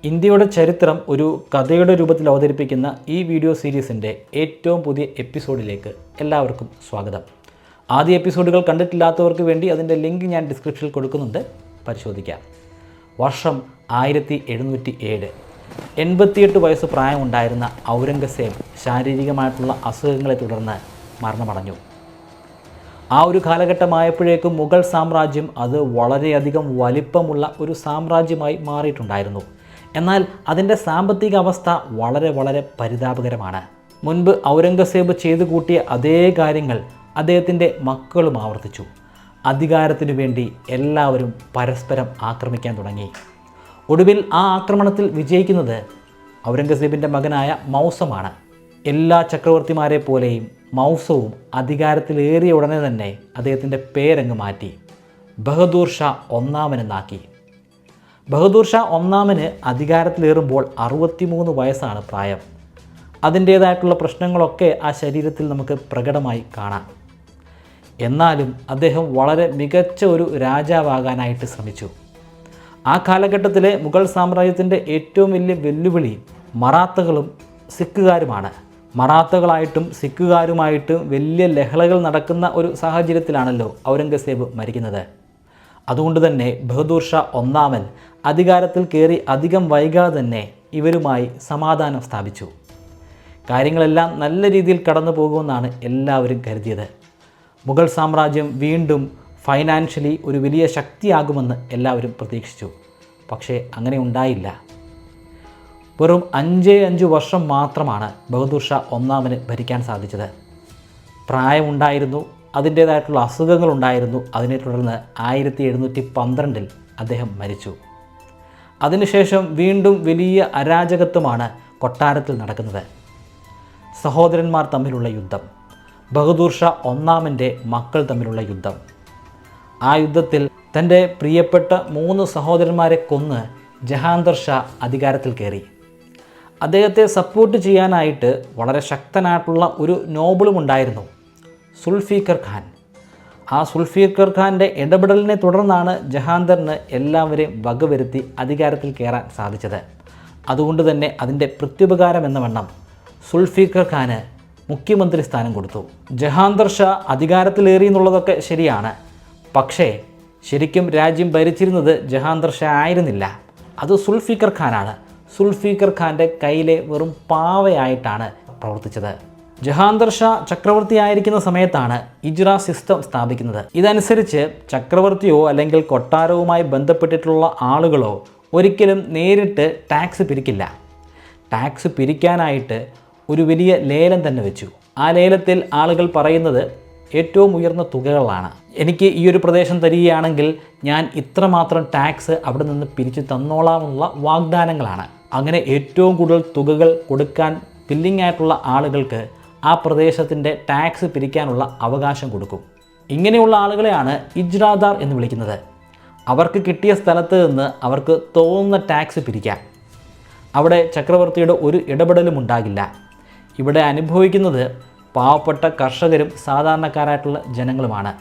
ഇന്ത്യയുടെ ചരിത്രം ഒരു കഥയുടെ രൂപത്തിൽ അവതരിപ്പിക്കുന്ന ഈ വീഡിയോ സീരീസിൻ്റെ ഏറ്റവും പുതിയ എപ്പിസോഡിലേക്ക് എല്ലാവർക്കും സ്വാഗതം. ആദ്യ എപ്പിസോഡുകൾ കണ്ടിട്ടില്ലാത്തവർക്ക് വേണ്ടി അതിൻ്റെ ലിങ്ക് ഞാൻ ഡിസ്ക്രിപ്ഷനിൽ കൊടുക്കുന്നുണ്ട്, പരിശോധിക്കാം. വർഷം 1707. 88 വയസ്സ് പ്രായമുണ്ടായിരുന്ന ഔറംഗസേബ് ശാരീരികമായിട്ടുള്ള അസുഖങ്ങളെ തുടർന്ന് മരണമടഞ്ഞു. ആ ഒരു കാലഘട്ടമായപ്പോഴേക്കും മുഗൾ സാമ്രാജ്യം അത് വളരെയധികം വലിപ്പമുള്ള ഒരു സാമ്രാജ്യമായി മാറിയിട്ടുണ്ടായിരുന്നു. എന്നാൽ അതിൻ്റെ സാമ്പത്തിക അവസ്ഥ വളരെ പരിതാപകരമാണ്. മുൻപ് ഔറംഗസേബ് ചെയ്തു കൂട്ടിയ അതേ കാര്യങ്ങൾ അദ്ദേഹത്തിൻ്റെ മക്കളും ആവർത്തിച്ചു. അധികാരത്തിനു വേണ്ടി എല്ലാവരും പരസ്പരം ആക്രമിക്കാൻ തുടങ്ങി. ഒടുവിൽ ആ ആക്രമണത്തിൽ വിജയിക്കുന്നത് ഔറംഗസേബിൻ്റെ മകനായ മൗസമാണ്. എല്ലാ ചക്രവർത്തിമാരെ പോലെയും മൗസവും അധികാരത്തിലേറിയ ഉടനെ തന്നെ അദ്ദേഹത്തിൻ്റെ പേരങ്ങ് മാറ്റി ബഹദൂർ ഷാ ഒന്നാമനെന്നാക്കി. ബഹദൂർ ഷാ ഒന്നാമന് അധികാരത്തിലേറുമ്പോൾ 63 വയസ്സാണ് പ്രായം. അതിൻ്റേതായിട്ടുള്ള പ്രശ്നങ്ങളൊക്കെ ആ ശരീരത്തിൽ നമുക്ക് പ്രകടമായി കാണാം. എന്നാലും അദ്ദേഹം വളരെ മികച്ച ഒരു രാജാവാകാനായിട്ട് ശ്രമിച്ചു. ആ കാലഘട്ടത്തിലെ മുഗൾ സാമ്രാജ്യത്തിൻ്റെ ഏറ്റവും വലിയ വെല്ലുവിളി മറാത്തകളും സിഖുകാരുമാണ്. മറാത്തകളായിട്ടും സിഖുകാരുമായിട്ടും വലിയ ലഹളകൾ നടക്കുന്ന ഒരു സാഹചര്യത്തിലാണല്ലോ ഔറംഗസേബ് മരിക്കുന്നത്. അതുകൊണ്ട് തന്നെ ബഹദൂർ ഷാ ഒന്നാമൻ അധികാരത്തിൽ കയറി അധികം വൈകാതെ തന്നെ ഇവരുമായി സമാധാനം സ്ഥാപിച്ചു. കാര്യങ്ങളെല്ലാം നല്ല രീതിയിൽ കടന്നു പോകുമെന്നാണ് എല്ലാവരും കരുതിയത്. മുഗൾ സാമ്രാജ്യം വീണ്ടും ഫൈനാൻഷ്യലി ഒരു വലിയ ശക്തിയാകുമെന്ന് എല്ലാവരും പ്രതീക്ഷിച്ചു. പക്ഷേ അങ്ങനെ ഉണ്ടായില്ല. വെറും 5 വർഷം മാത്രമാണ് ബഹദൂർ ഷാ ഒന്നാമന് ഭരിക്കാൻ സാധിച്ചത്. പ്രായമുണ്ടായിരുന്നു, അതിൻ്റേതായിട്ടുള്ള അസുഖങ്ങളുണ്ടായിരുന്നു. അതിനെ തുടർന്ന് 1712 അദ്ദേഹം മരിച്ചു. അതിനുശേഷം വീണ്ടും വലിയ അരാജകത്വമാണ് കൊട്ടാരത്തിൽ നടക്കുന്നത്. സഹോദരന്മാർ തമ്മിലുള്ള യുദ്ധം, ബഹദൂർ ഷാ ഒന്നാമൻ്റെ മക്കൾ തമ്മിലുള്ള യുദ്ധം. ആ യുദ്ധത്തിൽ തൻ്റെ പ്രിയപ്പെട്ട 3 സഹോദരന്മാരെ കൊന്ന് ജഹാംഗീർ ഷാ അധികാരത്തിൽ കയറി. അദ്ദേഹത്തെ സപ്പോർട്ട് ചെയ്യാനായിട്ട് വളരെ ശക്തനായിട്ടുള്ള ഒരു നോബിളും ഉണ്ടായിരുന്നു, സുൽഫിക്കർ ഖാൻ. ആ സുൽഫിക്കർ ഖാൻ്റെ ഇടപെടലിനെ തുടർന്നാണ് ജഹാംഗീറിന് എല്ലാവരെയും വകവരുത്തി അധികാരത്തിൽ കയറാൻ സാധിച്ചത്. അതുകൊണ്ട് തന്നെ അതിൻ്റെ പ്രത്യുപകാരം എന്ന വണ്ണം സുൽഫിക്കർ ഖാന് മുഖ്യമന്ത്രി സ്ഥാനം കൊടുത്തു. ജഹാംഗീർ ഷാ അധികാരത്തിലേറി എന്നുള്ളതൊക്കെ ശരിയാണ്. പക്ഷേ ശരിക്കും രാജ്യം ഭരിച്ചിരുന്നത് ജഹാംഗീർ ഷാ ആയിരുന്നില്ല, അത് സുൽഫിക്കർ ഖാനാണ്. സുൽഫിക്കർ ഖാൻ്റെ കയ്യിലെ വെറും പാവയായിട്ടാണ് പ്രവർത്തിച്ചത്. ജഹാംഗീർ ഷാ ചക്രവർത്തിയായിരിക്കുന്ന സമയത്താണ് ഇജ്റ സിസ്റ്റം സ്ഥാപിക്കുന്നത്. ഇതനുസരിച്ച് ചക്രവർത്തിയോ അല്ലെങ്കിൽ കൊട്ടാരവുമായി ബന്ധപ്പെട്ടിട്ടുള്ള ആളുകളോ ഒരിക്കലും നേരിട്ട് ടാക്സ് പിരിക്കില്ല. ടാക്സ് പിരിക്കാനായിട്ട് ഒരു വലിയ ലേലം തന്നെ വെച്ചു. ആ ലേലത്തിൽ ആളുകൾ പറയുന്നത് ഏറ്റവും ഉയർന്ന തുകകളാണ്. എനിക്ക് ഈ ഒരു പ്രദേശം തരികയാണെങ്കിൽ ഞാൻ ഇത്രമാത്രം ടാക്സ് അവിടെ നിന്ന് പിരിച്ചു തന്നോളാമുള്ള വാഗ്ദാനങ്ങളാണ്. അങ്ങനെ ഏറ്റവും കൂടുതൽ തുകകൾ കൊടുക്കാൻ വില്ലിംഗ് ആയിട്ടുള്ള ആളുകൾക്ക് ആ പ്രദേശത്തിൻ്റെ ടാക്സ് പിരിക്കാനുള്ള അവകാശം കൊടുക്കും. ഇങ്ങനെയുള്ള ആളുകളെയാണ് ഇജ്രാദാർ എന്ന് വിളിക്കുന്നത്. അവർക്ക് കിട്ടിയ സ്ഥലത്ത് നിന്ന് അവർക്ക് തോന്നുന്ന ടാക്സ് പിരിക്കാം. അവിടെ ചക്രവർത്തിയുടെ ഒരു ഇടപെടലും ഉണ്ടാകില്ല. ഇവിടെ അനുഭവിക്കുന്നത് പാവപ്പെട്ട കർഷകരും സാധാരണക്കാരായിട്ടുള്ള ജനങ്ങളുമാണ്.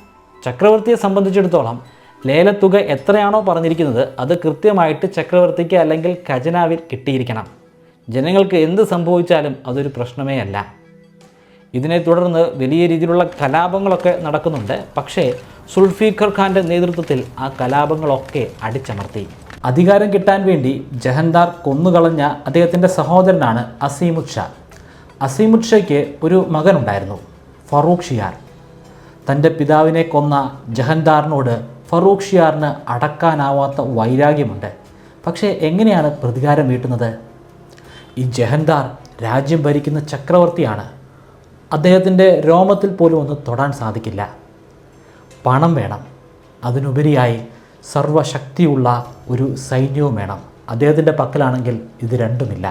ചക്രവർത്തിയെ സംബന്ധിച്ചിടത്തോളം ലേലത്തുക എത്രയാണോ പറഞ്ഞിരിക്കുന്നത് അത് കൃത്യമായിട്ട് ചക്രവർത്തിക്ക് അല്ലെങ്കിൽ ഖജനാവിൽ കിട്ടിയിരിക്കണം. ജനങ്ങൾക്ക് എന്ത് സംഭവിച്ചാലും അതൊരു പ്രശ്നമേ അല്ല. ഇതിനെ തുടർന്ന് വലിയ രീതിയിലുള്ള കലാപങ്ങളൊക്കെ നടക്കുന്നുണ്ട്. പക്ഷേ സുൽഫിക്കർ ഖാൻ്റെ നേതൃത്വത്തിൽ ആ കലാപങ്ങളൊക്കെ അടിച്ചമർത്തി. അധികാരം കിട്ടാൻ വേണ്ടി ജഹൻദാർ കൊന്നുകളഞ്ഞ അദ്ദേഹത്തിൻ്റെ സഹോദരനാണ് അസീമുദ് ഷാ. അസീമുദ് ഷയ്ക്ക് ഒരു മകനുണ്ടായിരുന്നു, ഫറൂഖ് ഷിയാർ. തൻ്റെ പിതാവിനെ കൊന്ന ജഹൻദാറിനോട് ഫറൂഖ് ഷിയാറിന് അടക്കാനാവാത്ത വൈരാഗ്യമുണ്ട്. പക്ഷേ എങ്ങനെയാണ് പ്രതികാരം വീട്ടുന്നത്? ഈ ജഹൻദാർ രാജ്യം ഭരിക്കുന്ന ചക്രവർത്തിയാണ്. അദ്ദേഹത്തിൻ്റെ രോമത്തിൽ പോലും ഒന്ന് തൊടാൻ സാധിക്കില്ല. പണം വേണം, അതിനുപരിയായി സർവശക്തിയുള്ള ഒരു സൈന്യവും വേണം. അദ്ദേഹത്തിൻ്റെ പക്കലാണെങ്കിൽ ഇത് രണ്ടുമില്ല.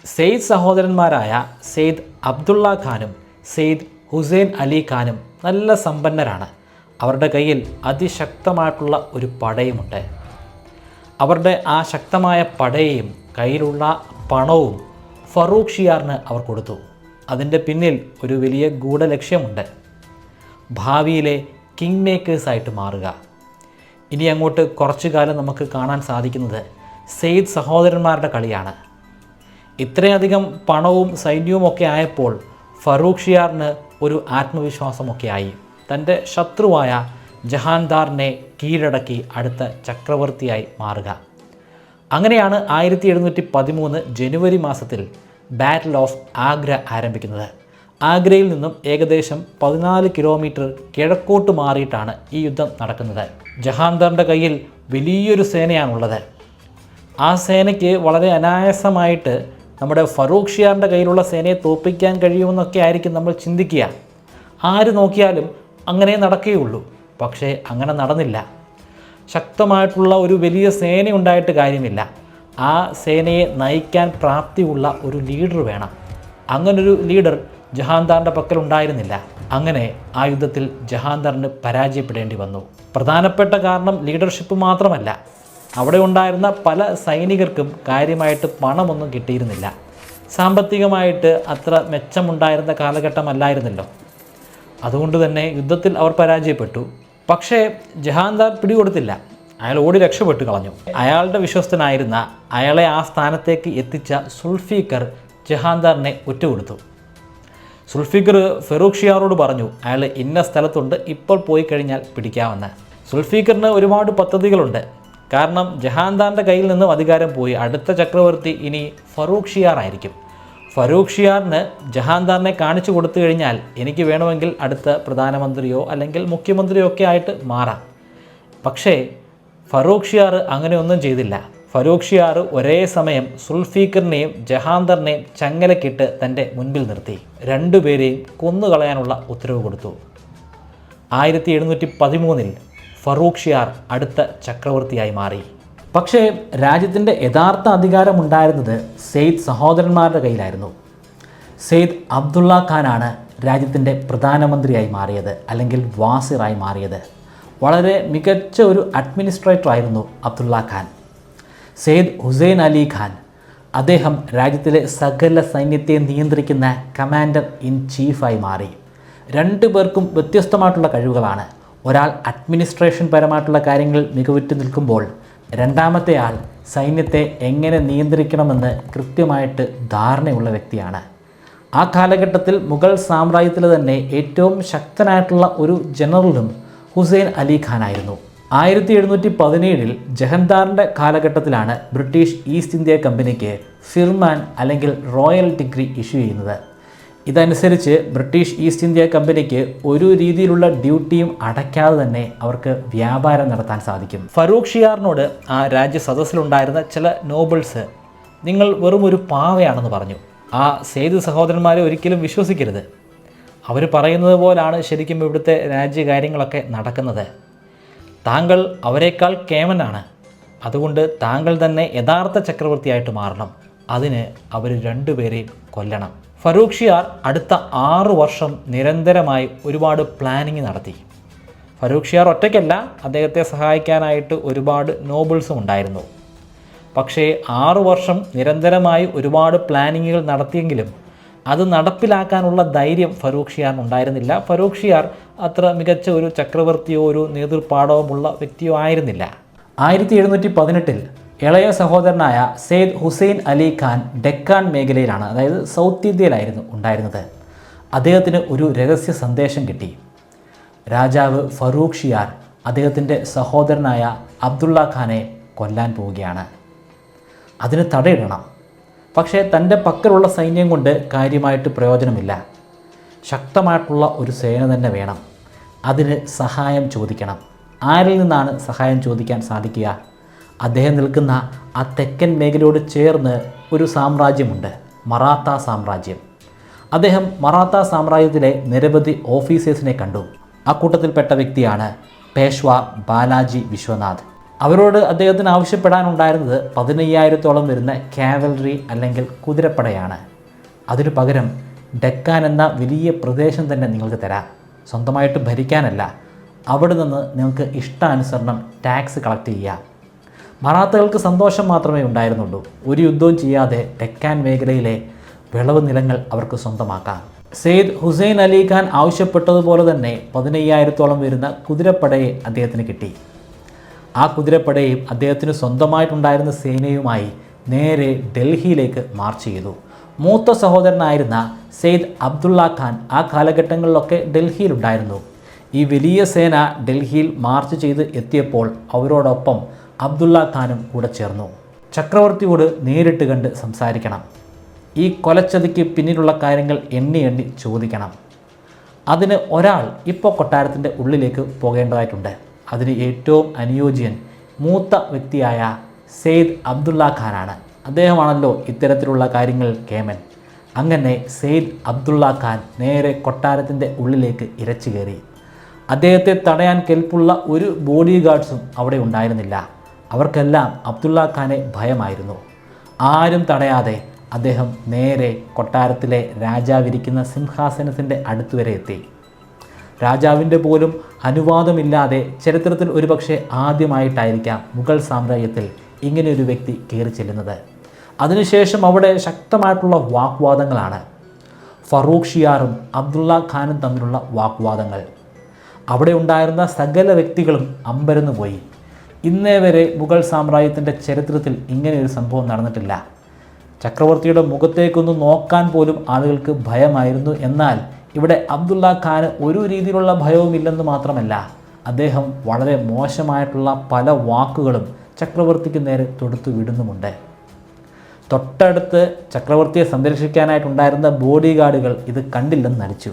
സെയ്ദ് സഹോദരന്മാരായ സെയ്ദ് അബ്ദുള്ള ഖാനും സെയ്ദ് ഹുസൈൻ അലി ഖാനും നല്ല സമ്പന്നരാണ്. അവരുടെ കയ്യിൽ അതിശക്തമായിട്ടുള്ള ഒരു പടയുമുണ്ട്. അവരുടെ ആ ശക്തമായ പടയെയും കയ്യിലുള്ള പണവും ഫറൂഖ് ഷിയാറിന് അവർ കൊടുത്തു. അതിൻ്റെ പിന്നിൽ ഒരു വലിയ ഗൂഢലക്ഷ്യമുണ്ട്, ഭാവിയിലെ കിങ് മേക്കേഴ്സായിട്ട് മാറുക. ഇനി അങ്ങോട്ട് കുറച്ചു കാലം നമുക്ക് കാണാൻ സാധിക്കുന്നത് സെയ്ദ് സഹോദരന്മാരുടെ കളിയാണ്. ഇത്രയധികം പണവും സൈന്യവും ഒക്കെ ആയപ്പോൾ ഫറൂഖ് ഷിയാറിന് ഒരു ആത്മവിശ്വാസമൊക്കെ ആയി. തൻ്റെ ശത്രുവായ ജഹാൻദാറിനെ കീഴടക്കി അടുത്ത ചക്രവർത്തിയായി മാറുക. അങ്ങനെയാണ് 1713 ജനുവരി മാസത്തിൽ ബാറ്റിൽ ഓഫ് ആഗ്ര ആരംഭിക്കുന്നത്. ആഗ്രയിൽ നിന്നും ഏകദേശം 14 കിലോമീറ്റർ കിഴക്കോട്ട് മാറിയിട്ടാണ് ഈ യുദ്ധം നടക്കുന്നത്. ജഹാൻദാറിൻ്റെ കയ്യിൽ വലിയൊരു സേനയാണുള്ളത്. ആ സേനയ്ക്ക് വളരെ അനായാസമായിട്ട് നമ്മുടെ ഫറൂഖ് ഷിയാറിൻ്റെ കയ്യിലുള്ള സേനയെ തോൽപ്പിക്കാൻ കഴിയുമെന്നൊക്കെ ആയിരിക്കും നമ്മൾ ചിന്തിക്കുക. ആര് നോക്കിയാലും അങ്ങനെ നടക്കുകയുള്ളൂ. പക്ഷേ അങ്ങനെ നടന്നില്ല. ശക്തമായിട്ടുള്ള ഒരു വലിയ സേന ഉണ്ടായിട്ട് കാര്യമില്ല. ആ സേനയെ നയിക്കാൻ പ്രാപ്തിയുള്ള ഒരു ലീഡർ വേണം. അങ്ങനൊരു ലീഡർ ജഹാൻദാറിൻ്റെ പക്കലുണ്ടായിരുന്നില്ല. അങ്ങനെ ആ യുദ്ധത്തിൽ ജഹാൻദാറിന് പരാജയപ്പെടേണ്ടി വന്നു. പ്രധാനപ്പെട്ട കാരണം ലീഡർഷിപ്പ് മാത്രമല്ല, അവിടെ ഉണ്ടായിരുന്ന പല സൈനികർക്കും കാര്യമായിട്ട് പണമൊന്നും കിട്ടിയിരുന്നില്ല. സാമ്പത്തികമായിട്ട് അത്ര മെച്ചമുണ്ടായിരുന്ന കാലഘട്ടമല്ലായിരുന്നല്ലോ. അതുകൊണ്ട് തന്നെ യുദ്ധത്തിൽ അവർ പരാജയപ്പെട്ടു. പക്ഷേ ജഹാൻദാർ പിടികൊടുത്തില്ല. അയാൾ ഓടി രക്ഷപ്പെട്ടു കളഞ്ഞു. അയാളുടെ വിശ്വസ്തനായിരുന്ന, അയാളെ ആ സ്ഥാനത്തേക്ക് എത്തിച്ച സുൽഫീഖർ ജഹാൻദാറിനെ ഒറ്റുകൊടുത്തു. സുൽഫീഖർ ഫറൂഖ് ഷിയാറോട് പറഞ്ഞു, അയാൾ ഇന്ന സ്ഥലത്തുണ്ട്, ഇപ്പോൾ പോയി കഴിഞ്ഞാൽ പിടിക്കാമെന്ന്. സുൽഫീഖറിന് ഒരുപാട് പദ്ധതികളുണ്ട്. കാരണം ജഹാൻദാറിൻ്റെ കയ്യിൽ നിന്നും അധികാരം പോയി. അടുത്ത ചക്രവർത്തി ഇനി ഫറൂഖ് ഷിയാർ ആയിരിക്കും. ഫറൂഖ് ഷിയാറിന് ജഹാൻദാറിനെ കാണിച്ചു കൊടുത്തു കഴിഞ്ഞാൽ എനിക്ക് വേണമെങ്കിൽ അടുത്ത പ്രധാനമന്ത്രിയോ അല്ലെങ്കിൽ മുഖ്യമന്ത്രിയോ ഒക്കെ ആയിട്ട് മാറാം. പക്ഷേ ഫറൂഖ് ഷിയാർ അങ്ങനെയൊന്നും ചെയ്തില്ല. ഫറൂഖ് ഷിയാർ ഒരേ സമയം സുൽഫീഖറിനെയും ജഹാൻദാറിനെയും ചങ്ങലക്കിട്ട് തൻ്റെ മുൻപിൽ നിർത്തി. രണ്ടുപേരെയും കൊന്നുകളയാനുള്ള ഉത്തരവ് കൊടുത്തു. 1713 ഫറൂഖ് ഷിയാർ അടുത്ത ചക്രവർത്തിയായി മാറി. പക്ഷേ രാജ്യത്തിൻ്റെ യഥാർത്ഥ അധികാരമുണ്ടായിരുന്നത് സെയ്ദ് സഹോദരന്മാരുടെ കയ്യിലായിരുന്നു. സെയ്ദ് അബ്ദുള്ള ഖാനാണ് രാജ്യത്തിൻ്റെ പ്രധാനമന്ത്രിയായി മാറിയത്, അല്ലെങ്കിൽ വാസിറായി മാറിയത്. വളരെ മികച്ച ഒരു അഡ്മിനിസ്ട്രേറ്റർ ആയിരുന്നു അബ്ദുള്ള ഖാൻ. സെയ്ദ് ഹുസൈൻ അലി ഖാൻ, അദ്ദേഹം രാജ്യത്തിലെ സകല സൈന്യത്തെ നിയന്ത്രിക്കുന്ന കമാൻഡർ ഇൻ ചീഫായി മാറി. രണ്ടു പേർക്കും വ്യത്യസ്തമായിട്ടുള്ള കഴിവുകളാണ്. ഒരാൾ അഡ്മിനിസ്ട്രേഷൻ പരമായിട്ടുള്ള കാര്യങ്ങളിൽ മികവുറ്റു നിൽക്കുമ്പോൾ രണ്ടാമത്തെ ആൾ സൈന്യത്തെ എങ്ങനെ നിയന്ത്രിക്കണമെന്ന് കൃത്യമായിട്ട് ധാരണയുള്ള വ്യക്തിയാണ്. ആ കാലഘട്ടത്തിൽ മുഗൾ സാമ്രാജ്യത്തിലെ തന്നെ ഏറ്റവും ശക്തനായിട്ടുള്ള ഒരു ജനറലും ഹുസൈൻ അലി ഖാനായിരുന്നു. 1717 ജഹാൻദാറിൻ്റെ കാലഘട്ടത്തിലാണ് ബ്രിട്ടീഷ് ഈസ്റ്റ് ഇന്ത്യ കമ്പനിക്ക് ഫിർമാൻ അല്ലെങ്കിൽ റോയൽ ഡിഗ്രി ഇഷ്യൂ ചെയ്യുന്നത്. ഇതനുസരിച്ച് ബ്രിട്ടീഷ് ഈസ്റ്റ് ഇന്ത്യ കമ്പനിക്ക് ഒരു രീതിയിലുള്ള ഡ്യൂട്ടിയും അടയ്ക്കാതെ തന്നെ അവർക്ക് വ്യാപാരം നടത്താൻ സാധിക്കും. ഫറൂഖ് ഷിയാറിനോട് ആ രാജ്യ സദസ്സിലുണ്ടായിരുന്ന ചില നോബിൾസ് നിങ്ങൾ വെറും ഒരു പാവയാണെന്ന് പറഞ്ഞു. ആ സെയ്ദ് സഹോദരന്മാരെ ഒരിക്കലും വിശ്വസിക്കരുത്. അവർ പറയുന്നത് പോലാണ് ശരിക്കും ഇവിടുത്തെ രാജ്യകാര്യങ്ങളൊക്കെ നടക്കുന്നത്. താങ്കൾ അവരെക്കാൾ കേമനാണ്. അതുകൊണ്ട് താങ്കൾ തന്നെ യഥാർത്ഥ ചക്രവർത്തിയായിട്ട് മാറണം. അതിന് അവർ രണ്ടുപേരെയും കൊല്ലണം. ഫറൂഖ് ഷിയാർ അടുത്ത 6 വർഷം നിരന്തരമായി ഒരുപാട് പ്ലാനിങ് നടത്തി. ഫറൂഖ് ഷിയാർ ഒറ്റയ്ക്കല്ല, അദ്ദേഹത്തെ സഹായിക്കാനായിട്ട് ഒരുപാട് നോബിൾസും ഉണ്ടായിരുന്നു. പക്ഷേ 6 വർഷം നിരന്തരമായി ഒരുപാട് പ്ലാനിങ്ങുകൾ നടത്തിയെങ്കിലും അത് നടപ്പിലാക്കാനുള്ള ധൈര്യം ഫറൂഖ് ഷിയാറിന് ഉണ്ടായിരുന്നില്ല. ഫറൂഖ് ഷിയാർ അത്ര മികച്ച ഒരു ചക്രവർത്തിയോ ഒരു നേതൃപാടവുമുള്ള വ്യക്തിയോ ആയിരുന്നില്ല. 1718 ഇളയ സഹോദരനായ സെയ്ദ് ഹുസൈൻ അലി ഖാൻ ഡെക്കാൻ മേഖലയിലാണ്, അതായത് സൗത്ത് ഇന്ത്യയിലായിരുന്നു ഉണ്ടായിരുന്നത്. അദ്ദേഹത്തിന് ഒരു രഹസ്യ സന്ദേശം കിട്ടി. രാജാവ് ഫറൂഖ് ഷിയാർ അദ്ദേഹത്തിൻ്റെ സഹോദരനായ അബ്ദുള്ള ഖാനെ കൊല്ലാൻ പോവുകയാണ്. അതിന് തടയിടണം. പക്ഷേ തൻ്റെ പക്കലുള്ള സൈന്യം കൊണ്ട് കാര്യമായിട്ട് പ്രയോജനമില്ല. ശക്തമായിട്ടുള്ള ഒരു സേന തന്നെ വേണം. അതിന് സഹായം ചോദിക്കണം. ആരിൽ നിന്നാണ് സഹായം ചോദിക്കാൻ സാധിക്കുക? അദ്ദേഹം നിൽക്കുന്ന ആ തെക്കൻ മേഖലയോട് ചേർന്ന് ഒരു സാമ്രാജ്യമുണ്ട്, മറാത്ത സാമ്രാജ്യം. അദ്ദേഹം മറാത്ത സാമ്രാജ്യത്തിലെ നിരവധി ഓഫീസേഴ്സിനെ കണ്ടു. ആ കൂട്ടത്തിൽപ്പെട്ട വ്യക്തിയാണ് പേഷ്വാ ബാലാജി വിശ്വനാഥ്. അവരോട് അദ്ദേഹത്തിന് ആവശ്യപ്പെടാനുണ്ടായിരുന്നത് 15,000-ഓളം വരുന്ന കാവലറി അല്ലെങ്കിൽ കുതിരപ്പടയാണ്. അതിനു പകരം ഡെക്കാൻ എന്ന വലിയ പ്രദേശം തന്നെ നിങ്ങൾക്ക് തരാം. സ്വന്തമായിട്ട് ഭരിക്കാനല്ല, അവിടെ നിന്ന് നിങ്ങൾക്ക് ഇഷ്ടാനുസരണം ടാക്സ് കളക്ട് ചെയ്യുക. മറാത്തകൾക്ക് സന്തോഷം മാത്രമേ ഉണ്ടായിരുന്നുള്ളൂ. ഒരു യുദ്ധവും ചെയ്യാതെ ഡെക്കാൻ മേഖലയിലെ വിളവ് നിലങ്ങൾ അവർക്ക് സ്വന്തമാക്കാം. സെയ്ദ് ഹുസൈൻ അലി ഖാൻ ആവശ്യപ്പെട്ടതുപോലെ തന്നെ 15,000-ഓളം വരുന്ന കുതിരപ്പടയെ അദ്ദേഹത്തിന് കിട്ടി. ആ കുതിരപ്പടയും അദ്ദേഹത്തിന് സ്വന്തമായിട്ടുണ്ടായിരുന്ന സേനയുമായി നേരെ ഡൽഹിയിലേക്ക് മാർച്ച് ചെയ്തു. മൂത്ത സഹോദരനായിരുന്ന സെയ്ദ് അബ്ദുള്ള ഖാൻ ആ കാലഘട്ടങ്ങളിലൊക്കെ ഡൽഹിയിലുണ്ടായിരുന്നു. ഈ വലിയ സേന ഡൽഹിയിൽ മാർച്ച് ചെയ്ത് എത്തിയപ്പോൾ അവരോടൊപ്പം അബ്ദുള്ള ഖാനും കൂടെ ചേർന്നു. ചക്രവർത്തിയോട് നേരിട്ട് കണ്ട് സംസാരിക്കണം, ഈ കൊലച്ചതിക്ക് പിന്നിലുള്ള കാര്യങ്ങൾ എണ്ണി എണ്ണി ചോദിക്കണം. അതിന് ഒരാൾ ഇപ്പോൾ കൊട്ടാരത്തിൻ്റെ ഉള്ളിലേക്ക് പോകേണ്ടതായിട്ടുണ്ട്. അതിന് ഏറ്റവും അനുയോജ്യൻ മൂത്ത വ്യക്തിയായ സെയ്ദ് അബ്ദുള്ള ഖാനാണ്. അദ്ദേഹമാണല്ലോ ഇത്തരത്തിലുള്ള കാര്യങ്ങൾ കേമൻ. അങ്ങനെ സെയ്ദ് അബ്ദുള്ള ഖാൻ നേരെ കൊട്ടാരത്തിൻ്റെ ഉള്ളിലേക്ക് ഇരച്ചു കയറി. അദ്ദേഹത്തെ തടയാൻ കെൽപ്പുള്ള ഒരു ബോഡി ഗാർഡ്സും അവിടെ ഉണ്ടായിരുന്നില്ല. അവർക്കെല്ലാം അബ്ദുള്ള ഖാനെ ഭയമായിരുന്നു. ആരും തടയാതെ അദ്ദേഹം നേരെ കൊട്ടാരത്തിലെ രാജാവിരിക്കുന്ന സിംഹാസനത്തിൻ്റെ അടുത്തുവരെ എത്തി. രാജാവിൻ്റെ പോലും അനുവാദമില്ലാതെ ചരിത്രത്തിൽ ഒരുപക്ഷെ ആദ്യമായിട്ടായിരിക്കാം മുഗൾ സാമ്രാജ്യത്തിൽ ഇങ്ങനെയൊരു വ്യക്തി കയറി ചെല്ലുന്നത്. അതിനുശേഷം അവിടെ ശക്തമായിട്ടുള്ള വാഗ്വാദങ്ങളാണ്. ഫറൂഖ് ഷിയാറും അബ്ദുള്ള ഖാനും തമ്മിലുള്ള വാഗ്വാദങ്ങൾ. അവിടെ ഉണ്ടായിരുന്ന സകല വ്യക്തികളും അമ്പരന്നു പോയി. ഇന്നേ വരെ മുഗൾ സാമ്രാജ്യത്തിൻ്റെ ചരിത്രത്തിൽ ഇങ്ങനെയൊരു സംഭവം നടന്നിട്ടില്ല. ചക്രവർത്തിയുടെ മുഖത്തേക്കൊന്ന് നോക്കാൻ പോലും ആളുകൾക്ക് ഭയമായിരുന്നു. എന്നാൽ ഇവിടെ അബ്ദുള്ള ഖാന് ഒരു രീതിയിലുള്ള ഭയവുമില്ലെന്ന് മാത്രമല്ല, അദ്ദേഹം വളരെ മോശമായിട്ടുള്ള പല വാക്കുകളും ചക്രവർത്തിക്ക് നേരെ തൊടുത്തു വിടുന്നുമുണ്ട്. തൊട്ടടുത്ത് ചക്രവർത്തിയെ സംരക്ഷിക്കാനായിട്ടുണ്ടായിരുന്ന ബോഡി ഗാർഡുകൾ ഇത് കണ്ടില്ലെന്ന് നടിച്ചു.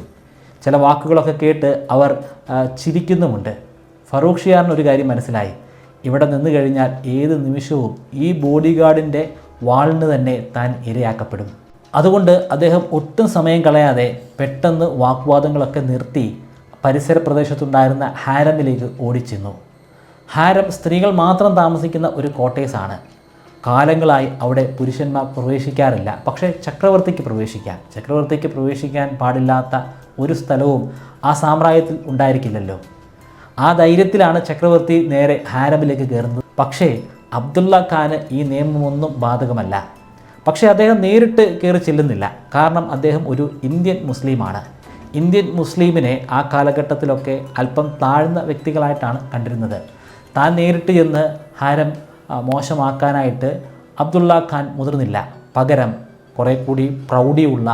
ചില വാക്കുകളൊക്കെ കേട്ട് അവർ ചിരിക്കുന്നുമുണ്ട്. ഫറൂഖ് ഷിയാറിന് ഒരു കാര്യം മനസ്സിലായി, ഇവിടെ നിന്ന് കഴിഞ്ഞാൽ ഏത് നിമിഷവും ഈ ബോഡി ഗാർഡിൻ്റെ വാളിന് തന്നെ താൻ ഇരയാക്കപ്പെടും. അതുകൊണ്ട് അദ്ദേഹം ഒട്ടും സമയം കളയാതെ പെട്ടെന്ന് വാഗ്വാദങ്ങളൊക്കെ നിർത്തി പരിസര പ്രദേശത്തുണ്ടായിരുന്ന ഹാരമിലേക്ക് ഓടിച്ചെന്നു. ഹാരം സ്ത്രീകൾ മാത്രം താമസിക്കുന്ന ഒരു കോട്ടേഴ്സാണ്. കാലങ്ങളായി അവിടെ പുരുഷന്മാർ പ്രവേശിക്കാറില്ല. പക്ഷേ ചക്രവർത്തിക്ക് പ്രവേശിക്കാൻ പാടില്ലാത്ത ഒരു സ്ഥലവും ആ സാമ്രാജ്യത്തിൽ ഉണ്ടായിരിക്കില്ലല്ലോ. ആ ധൈര്യത്തിലാണ് ചക്രവർത്തി നേരെ ഹാരമിലേക്ക് കയറുന്നത്. പക്ഷേ അബ്ദുള്ള ഖാന് ഈ നിയമമൊന്നും ബാധകമല്ല. പക്ഷേ അദ്ദേഹം നേരിട്ട് കയറി ചെല്ലുന്നില്ല. കാരണം അദ്ദേഹം ഒരു ഇന്ത്യൻ മുസ്ലിമാണ്. ഇന്ത്യൻ മുസ്ലിമിനെ ആ കാലഘട്ടത്തിലൊക്കെ അല്പം താഴ്ന്ന വ്യക്തികളായിട്ടാണ് കണ്ടിരുന്നത്. താൻ നേരിട്ട് ചെന്ന് ഹാരം മോശമാക്കാനായിട്ട് അബ്ദുള്ള ഖാൻ മുതിർന്നില്ല. പകരം കുറേ കൂടി പ്രൗഢിയുള്ള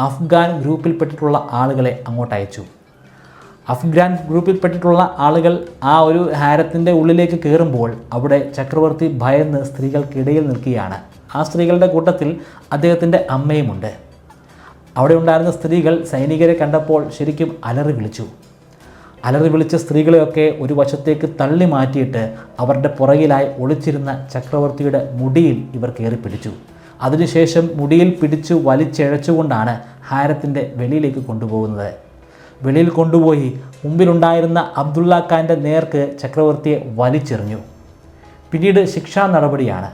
അഫ്ഗാൻ ഗ്രൂപ്പിൽപ്പെട്ടിട്ടുള്ള ആളുകളെ അങ്ങോട്ട് അയച്ചു. അഫ്ഗാൻ ഗ്രൂപ്പിൽപ്പെട്ടിട്ടുള്ള ആളുകൾ ആ ഒരു ഹാരത്തിൻ്റെ ഉള്ളിലേക്ക് കയറുമ്പോൾ അവിടെ ചക്രവർത്തി ഭയന്ന് സ്ത്രീകൾക്കിടയിൽ നിൽക്കുകയാണ്. ആ സ്ത്രീകളുടെ കൂട്ടത്തിൽ അദ്ദേഹത്തിൻ്റെ അമ്മയുമുണ്ട്. അവിടെ ഉണ്ടായിരുന്ന സ്ത്രീകൾ സൈനികരെ കണ്ടപ്പോൾ ശരിക്കും അലറി വിളിച്ച സ്ത്രീകളെയൊക്കെ ഒരു വശത്തേക്ക് തള്ളി മാറ്റിയിട്ട് അവരുടെ പുറകിലായി ഒളിച്ചിരുന്ന ചക്രവർത്തിയുടെ മുടിയിൽ ഇവർ കയറി പിടിച്ചു. അതിനുശേഷം മുടിയിൽ പിടിച്ചു വലിച്ചിഴച്ചുകൊണ്ടാണ് ഹാരത്തിൻ്റെ വെളിയിലേക്ക് കൊണ്ടുപോകുന്നത്. വെളിയിൽ കൊണ്ടുപോയി മുമ്പിലുണ്ടായിരുന്ന അബ്ദുള്ള ഖാൻ്റെ നേർക്ക് ചക്രവർത്തിയെ വലിച്ചെറിഞ്ഞു. പിന്നീട് ശിക്ഷാ നടപടിയാണ്.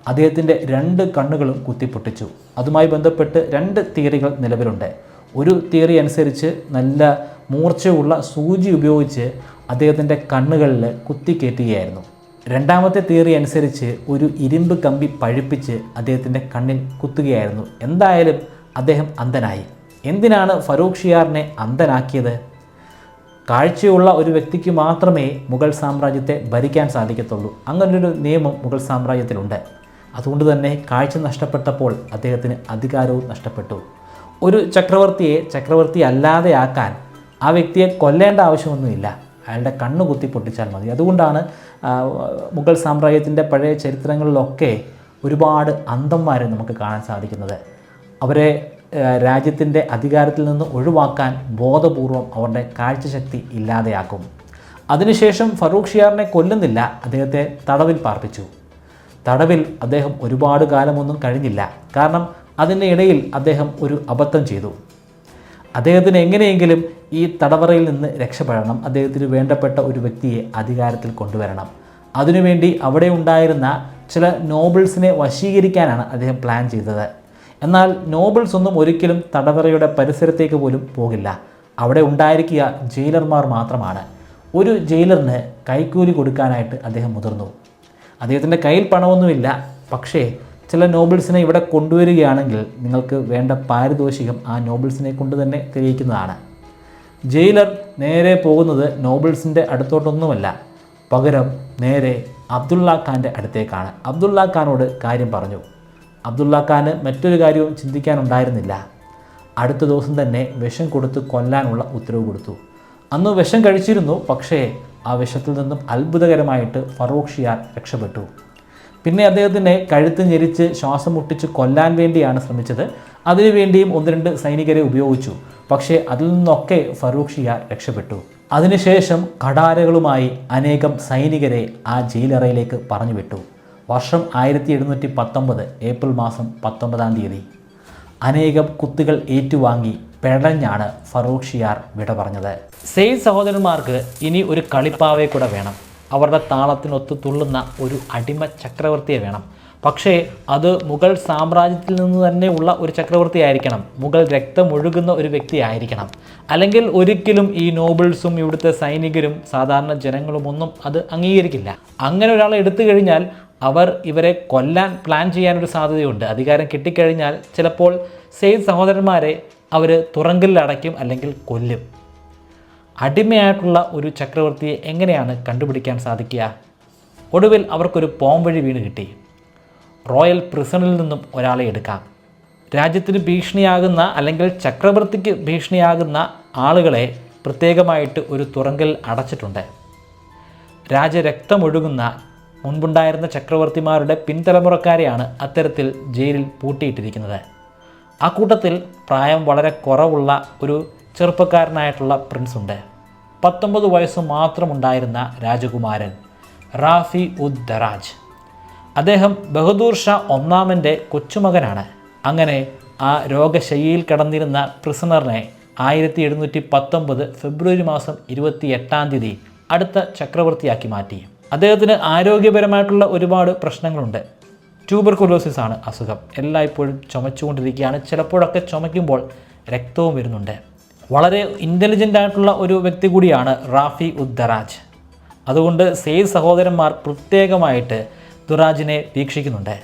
അദ്ദേഹത്തിൻ്റെ 2 കണ്ണുകളും കുത്തിപ്പൊട്ടിച്ചു. അതുമായി ബന്ധപ്പെട്ട് 2 തിയറികൾ നിലവിലുണ്ട്. ഒരു തിയറി അനുസരിച്ച് നല്ല മൂർച്ചയുള്ള സൂചി ഉപയോഗിച്ച് അദ്ദേഹത്തിൻ്റെ കണ്ണുകളിൽ കുത്തിക്കയറ്റുകയായിരുന്നു. രണ്ടാമത്തെ തിയറി അനുസരിച്ച് ഒരു ഇരുമ്പ് കമ്പി പഴുപ്പിച്ച് അദ്ദേഹത്തിൻ്റെ കണ്ണിൽ കുത്തുകയായിരുന്നു. എന്തായാലും അദ്ദേഹം അന്ധനായി. എന്തിനാണ് ഫറൂഖ് ഷിയാറിനെ അന്ധനാക്കിയത്? കാഴ്ചയുള്ള ഒരു വ്യക്തിക്ക് മാത്രമേ മുഗൾ സാമ്രാജ്യത്തെ ഭരിക്കാൻ സാധിക്കത്തുള്ളൂ. അങ്ങനൊരു നിയമം മുഗൾ സാമ്രാജ്യത്തിലുണ്ട്. അതുകൊണ്ട് തന്നെ കാഴ്ച നഷ്ടപ്പെട്ടപ്പോൾ അദ്ദേഹത്തിന് അധികാരവും നഷ്ടപ്പെട്ടു. ഒരു ചക്രവർത്തിയെ ചക്രവർത്തി അല്ലാതെ ആക്കാൻ ആ വ്യക്തിയെ കൊല്ലേണ്ട ആവശ്യമൊന്നുമില്ല, അയാളുടെ കണ്ണ് കുത്തി പൊട്ടിച്ചാൽ മതി. അതുകൊണ്ടാണ് മുഗൾ സാമ്രാജ്യത്തിൻ്റെ പഴയ ചരിത്രങ്ങളിലൊക്കെ ഒരുപാട് അന്ധന്മാരെ നമുക്ക് കാണാൻ സാധിക്കുന്നത്. അവരെ രാജ്യത്തിൻ്റെ അധികാരത്തിൽ നിന്ന് ഒഴിവാക്കാൻ ബോധപൂർവം അവരുടെ കാഴ്ചശക്തി ഇല്ലാതെയാക്കും. അതിനുശേഷം ഫറൂഖ് ഷിയാറിനെ കൊല്ലുന്നില്ല, അദ്ദേഹത്തെ തടവിൽ പാർപ്പിച്ചു. തടവിൽ അദ്ദേഹം ഒരുപാട് കാലമൊന്നും കഴിഞ്ഞില്ല. കാരണം അതിൻ്റെ ഇടയിൽ അദ്ദേഹം ഒരു അബദ്ധം ചെയ്തു. അദ്ദേഹത്തിന് എങ്ങനെയെങ്കിലും ഈ തടവറയിൽ നിന്ന് രക്ഷപ്പെടണം. അദ്ദേഹത്തിന് വേണ്ടപ്പെട്ട ഒരു വ്യക്തിയെ അധികാരത്തിൽ കൊണ്ടുവരണം. അതിനുവേണ്ടി അവിടെ ഉണ്ടായിരുന്ന ചില നോബിൾസിനെ വശീകരിക്കാനാണ് അദ്ദേഹം പ്ലാൻ ചെയ്തത്. എന്നാൽ നോബിൾസ് ഒന്നും ഒരിക്കലും തടവറയുടെ പരിസരത്തേക്ക് പോലും പോകില്ല. അവിടെ ഉണ്ടായിരിക്കുക ജയിലർമാർ മാത്രമാണ്. ഒരു ജയിലറിന് കൈക്കൂലി കൊടുക്കാനായിട്ട് അദ്ദേഹം മുതിർന്നു. അദ്ദേഹത്തിൻ്റെ കയ്യിൽ പണമൊന്നുമില്ല. പക്ഷേ ചില നോബിൾസിനെ ഇവിടെ കൊണ്ടുവരികയാണെങ്കിൽ നിങ്ങൾക്ക് വേണ്ട പാരിതോഷികം ആ നോബിൾസിനെ കൊണ്ട് തന്നെ തെളിയിക്കുന്നതാണ്. ജയിലർ നേരെ പോകുന്നത് നോബിൾസിൻ്റെ അടുത്തോട്ടൊന്നുമല്ല, പകരം നേരെ അബ്ദുള്ള ഖാൻ്റെ അടുത്തേക്കാണ്. അബ്ദുള്ള ഖാനോട് കാര്യം പറഞ്ഞു. അബ്ദുള്ള ഖാന് മറ്റൊരു കാര്യവും ചിന്തിക്കാനുണ്ടായിരുന്നില്ല. അടുത്ത ദിവസം തന്നെ വിഷം കൊടുത്ത് കൊല്ലാനുള്ള ഉത്തരവ് കൊടുത്തു. അന്ന് വിഷം കഴിച്ചിരുന്നു, പക്ഷേ ആ വിഷത്തിൽ നിന്നും അത്ഭുതകരമായിട്ട് ഫറൂഖ് ഷിയാർ രക്ഷപ്പെട്ടു. പിന്നെ അദ്ദേഹത്തിനെ കഴുത്ത് ഞെരിച്ച് ശ്വാസം മുട്ടിച്ച് കൊല്ലാൻ വേണ്ടിയാണ് ശ്രമിച്ചത്. അതിനുവേണ്ടിയും 1-2 സൈനികരെ ഉപയോഗിച്ചു. പക്ഷേ അതിൽ നിന്നൊക്കെ ഫറൂഖ് ഷിയാർ രക്ഷപ്പെട്ടു. അതിനുശേഷം കഠാരകളുമായി അനേകം സൈനികരെ ആ ജയിലറയിലേക്ക് പറഞ്ഞു വിട്ടു. വർഷം 1719 ഏപ്രിൽ മാസം 19-ാം തീയതി. അനേകം കുത്തുകൾ ഏറ്റുവാങ്ങി പെടഞ്ഞാണ് ഫറൂഖ് ഷിയാർ വിട പറഞ്ഞത്. സെയ്ദ് സഹോദരന്മാർക്ക് ഇനി ഒരു കളിപ്പാവയെ കൂടെ വേണം. അവരുടെ താളത്തിനൊത്ത് തുള്ളുന്ന ഒരു അടിമ ചക്രവർത്തിയെ വേണം. പക്ഷേ അത് മുഗൾ സാമ്രാജ്യത്തിൽ നിന്ന് തന്നെ ഉള്ള ഒരു ചക്രവർത്തി ആയിരിക്കണം. മുഗൾ രക്തമൊഴുകുന്ന ഒരു വ്യക്തി ആയിരിക്കണം. അല്ലെങ്കിൽ ഒരിക്കലും ഈ നോബിൾസും ഇവിടുത്തെ സൈനികരും സാധാരണ ജനങ്ങളുമൊന്നും അത് അംഗീകരിക്കില്ല. അങ്ങനെ ഒരാളെ എടുത്തു കഴിഞ്ഞാൽ അവർ ഇവരെ കൊല്ലാൻ പ്ലാൻ ചെയ്യാനൊരു സാധ്യതയുണ്ട്. അധികാരം കിട്ടിക്കഴിഞ്ഞാൽ ചിലപ്പോൾ സെയ്ദ് സഹോദരന്മാരെ അവർ തുറങ്കലിലടയ്ക്കും, അല്ലെങ്കിൽ കൊല്ലും. അടിമയായിട്ടുള്ള ഒരു ചക്രവർത്തിയെ എങ്ങനെയാണ് കണ്ടുപിടിക്കാൻ സാധിക്കുക? ഒടുവിൽ അവർക്കൊരു പോംവഴി വീണ് കിട്ടി. റോയൽ പ്രിസണിൽ നിന്നും ഒരാളെ എടുക്കാം. രാജ്യത്തിന് ഭീഷണിയാകുന്ന, അല്ലെങ്കിൽ ചക്രവർത്തിക്ക് ഭീഷണിയാകുന്ന ആളുകളെ പ്രത്യേകമായിട്ട് ഒരു തുറങ്കലിൽ അടച്ചിട്ടുണ്ട്. രാജരക്തമൊഴുകുന്ന മുൻപുണ്ടായിരുന്ന ചക്രവർത്തിമാരുടെ പിൻതലമുറക്കാരെയാണ് അത്തരത്തിൽ ജയിലിൽ പൂട്ടിയിട്ടിരിക്കുന്നത്. ആ കൂട്ടത്തിൽ പ്രായം വളരെ കുറവുള്ള ഒരു ചെറുപ്പക്കാരനായിട്ടുള്ള പ്രിൻസ് ഉണ്ട്. 19 വയസ്സ് മാത്രമുണ്ടായിരുന്ന രാജകുമാരൻ റാഫി ഉദ് ദറാജ്. അദ്ദേഹം ബഹദൂർ ഷാ ഒന്നാമൻ്റെ കൊച്ചുമകനാണ്. അങ്ങനെ ആ രോഗശയ്യയിൽ കിടന്നിരുന്ന പ്രിസണറിനെ 1719 ഫെബ്രുവരി മാസം 28-ാം തീയതി അടുത്ത ചക്രവർത്തിയാക്കി മാറ്റി. അദ്ദേഹത്തിന് ആരോഗ്യപരമായിട്ടുള്ള ഒരുപാട് പ്രശ്നങ്ങളുണ്ട്. ട്യൂബർകുലോസിസ് ആണ് അസുഖം. എല്ലായ്പ്പോഴും ചുമച്ചുകൊണ്ടിരിക്കുകയാണ്. ചിലപ്പോഴൊക്കെ ചുമയ്ക്കുമ്പോൾ രക്തവും വരുന്നുണ്ട്. വളരെ ഇൻ്റലിജൻ്റ് ആയിട്ടുള്ള ഒരു വ്യക്തി കൂടിയാണ് റാഫി ഉദ് ദറാജ്. അതുകൊണ്ട് സെയ്ദ് സഹോദരന്മാർ പ്രത്യേകമായിട്ട് ദുറാജിനെ വീക്ഷിക്കുന്നുണ്ട്.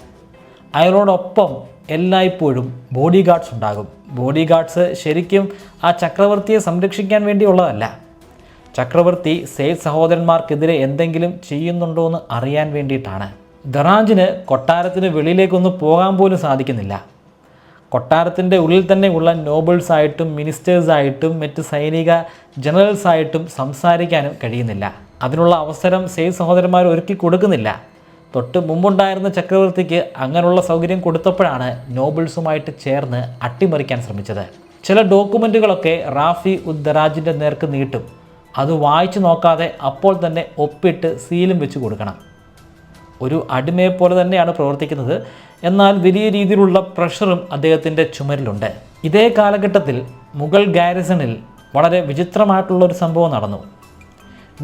അയാളോടൊപ്പം എല്ലായ്പ്പോഴും ബോഡി ഗാർഡ്സ് ഉണ്ടാകും. ബോഡി ഗാർഡ്സ് ശരിക്കും ആ ചക്രവർത്തിയെ സംരക്ഷിക്കാൻ വേണ്ടിയുള്ളതല്ല. ചക്രവർത്തി സെയ്ദ് സഹോദരന്മാർക്കെതിരെ എന്തെങ്കിലും ചെയ്യുന്നുണ്ടോ എന്ന് അറിയാൻ വേണ്ടിയിട്ടാണ്. ദറാജിന് കൊട്ടാരത്തിന് വെളിയിലേക്കൊന്നും പോകാൻ പോലും സാധിക്കുന്നില്ല. കൊട്ടാരത്തിൻ്റെ ഉള്ളിൽ തന്നെയുള്ള നോബിൾസായിട്ടും മിനിസ്റ്റേഴ്സായിട്ടും മറ്റ് സൈനിക ജനറൽസായിട്ടും സംസാരിക്കാനും കഴിയുന്നില്ല. അതിനുള്ള അവസരം സെയ്ദ് സഹോദരന്മാർ ഒരുക്കി കൊടുക്കുന്നില്ല. തൊട്ട് മുമ്പുണ്ടായിരുന്ന ചക്രവർത്തിക്ക് അങ്ങനെയുള്ള സൗകര്യം കൊടുത്തപ്പോഴാണ് നോബിൾസുമായിട്ട് ചേർന്ന് അട്ടിമറിക്കാൻ ശ്രമിച്ചത്. ചില ഡോക്യുമെൻറ്റുകളൊക്കെ റാഫി ഉദ് ദറാജിൻ്റെ നേർക്ക് നീട്ടും. അത് വായിച്ചു നോക്കാതെ അപ്പോൾ തന്നെ ഒപ്പിട്ട് സീലും വെച്ച് കൊടുക്കണം. ഒരു അടിമയെപ്പോലെ തന്നെയാണ് പ്രവർത്തിക്കുന്നത്. എന്നാൽ വലിയ രീതിയിലുള്ള പ്രഷറും അദ്ദേഹത്തിൻ്റെ ചുമരിലുണ്ട്. ഇതേ കാലഘട്ടത്തിൽ മുഗൾ ഗാരിസണിൽ വളരെ വിചിത്രമായിട്ടുള്ളൊരു സംഭവം നടന്നു.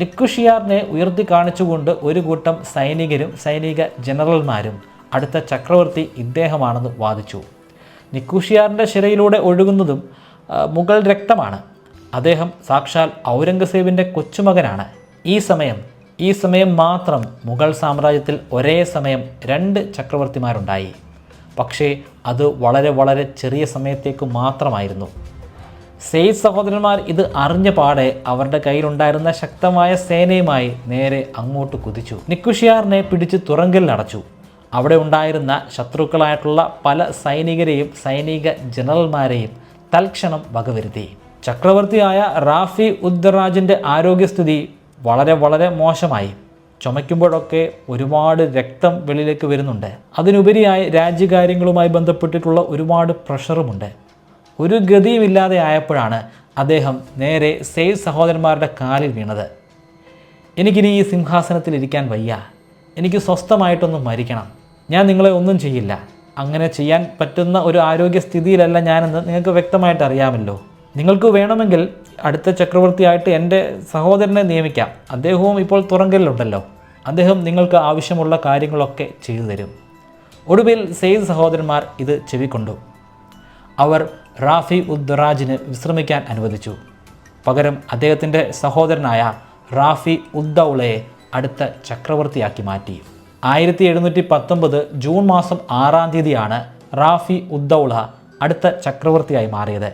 നിക്കുഷിയാറിനെ ഉയർത്തി കാണിച്ചുകൊണ്ട് ഒരു കൂട്ടം സൈനികരും സൈനിക ജനറൽമാരും അടുത്ത ചക്രവർത്തി ഇദ്ദേഹമാണെന്ന് വാദിച്ചു. നിക്കുഷിയാറിൻ്റെ ശിരയിലൂടെ ഒഴുകുന്നതും മുഗൾ രക്തമാണ്. അദ്ദേഹം സാക്ഷാൽ ഔറംഗസേബിൻ്റെ കൊച്ചുമകനാണ്. ഈ സമയം മാത്രം മുഗൾ സാമ്രാജ്യത്തിൽ ഒരേ സമയം 2 ചക്രവർത്തിമാരുണ്ടായി. പക്ഷേ അത് വളരെ വളരെ ചെറിയ സമയത്തേക്ക് മാത്രമായിരുന്നു. സെയ്ദ് സഹോദരന്മാർ ഇത് അറിഞ്ഞ പാടെ അവരുടെ കയ്യിലുണ്ടായിരുന്ന ശക്തമായ സേനയുമായി നേരെ അങ്ങോട്ട് കുതിച്ചു. നിക്കുഷിയാറിനെ പിടിച്ച് തുറങ്കലിലടച്ചു. അവിടെ ഉണ്ടായിരുന്ന ശത്രുക്കളായിട്ടുള്ള പല സൈനികരെയും സൈനിക ജനറൽമാരെയും തൽക്ഷണം വകവരുത്തി. ചക്രവർത്തിയായ റാഫി ഉദ് ദറാജിൻ്റെ ആരോഗ്യസ്ഥിതി വളരെ വളരെ മോശമായി. ചുമയ്ക്കുമ്പോഴൊക്കെ ഒരുപാട് രക്തം വെളിയിലേക്ക് വരുന്നുണ്ട്. അതിനുപരിയായി രാജ്യകാര്യങ്ങളുമായി ബന്ധപ്പെട്ടിട്ടുള്ള ഒരുപാട് പ്രഷറുമുണ്ട്. ഒരു ഗതിയുമില്ലാതെ ആയപ്പോഴാണ് അദ്ദേഹം നേരെ സെയ്ദ് സഹോദരന്മാരുടെ കാലിൽ വീണത്. എനിക്കിനി ഈ സിംഹാസനത്തിൽ ഇരിക്കാൻ വയ്യ. എനിക്ക് സ്വസ്ഥമായിട്ടൊന്ന് മരിക്കണം. ഞാൻ നിങ്ങളെ ഒന്നും ചെയ്യില്ല. അങ്ങനെ ചെയ്യാൻ പറ്റുന്ന ഒരു ആരോഗ്യസ്ഥിതിയിലല്ല ഞാനെന്ന് നിങ്ങൾക്ക് വ്യക്തമായിട്ട് അറിയാമല്ലോ. നിങ്ങൾക്ക് വേണമെങ്കിൽ അടുത്ത ചക്രവർത്തിയായിട്ട് എൻ്റെ സഹോദരനെ നിയമിക്കാം. അദ്ദേഹവും ഇപ്പോൾ തുറങ്കലിലുണ്ടല്ലോ. അദ്ദേഹം നിങ്ങൾക്ക് ആവശ്യമുള്ള കാര്യങ്ങളൊക്കെ ചെയ്തു തരും. ഒടുവിൽ സെയ്ദ് സഹോദരന്മാർ ഇത് ചെവിക്കൊണ്ടു. അവർ റാഫി ഉദ് ദറാജിന് വിശ്രമിക്കാൻ അനുവദിച്ചു. പകരം അദ്ദേഹത്തിൻ്റെ സഹോദരനായ റാഫി ഉദ് ദൗളയെ അടുത്ത ചക്രവർത്തിയാക്കി മാറ്റി. 1719 ജൂൺ മാസം 6-ാം തീയതിയാണ് റാഫി ഉദ് ദൗള അടുത്ത ചക്രവർത്തിയായി മാറിയത്.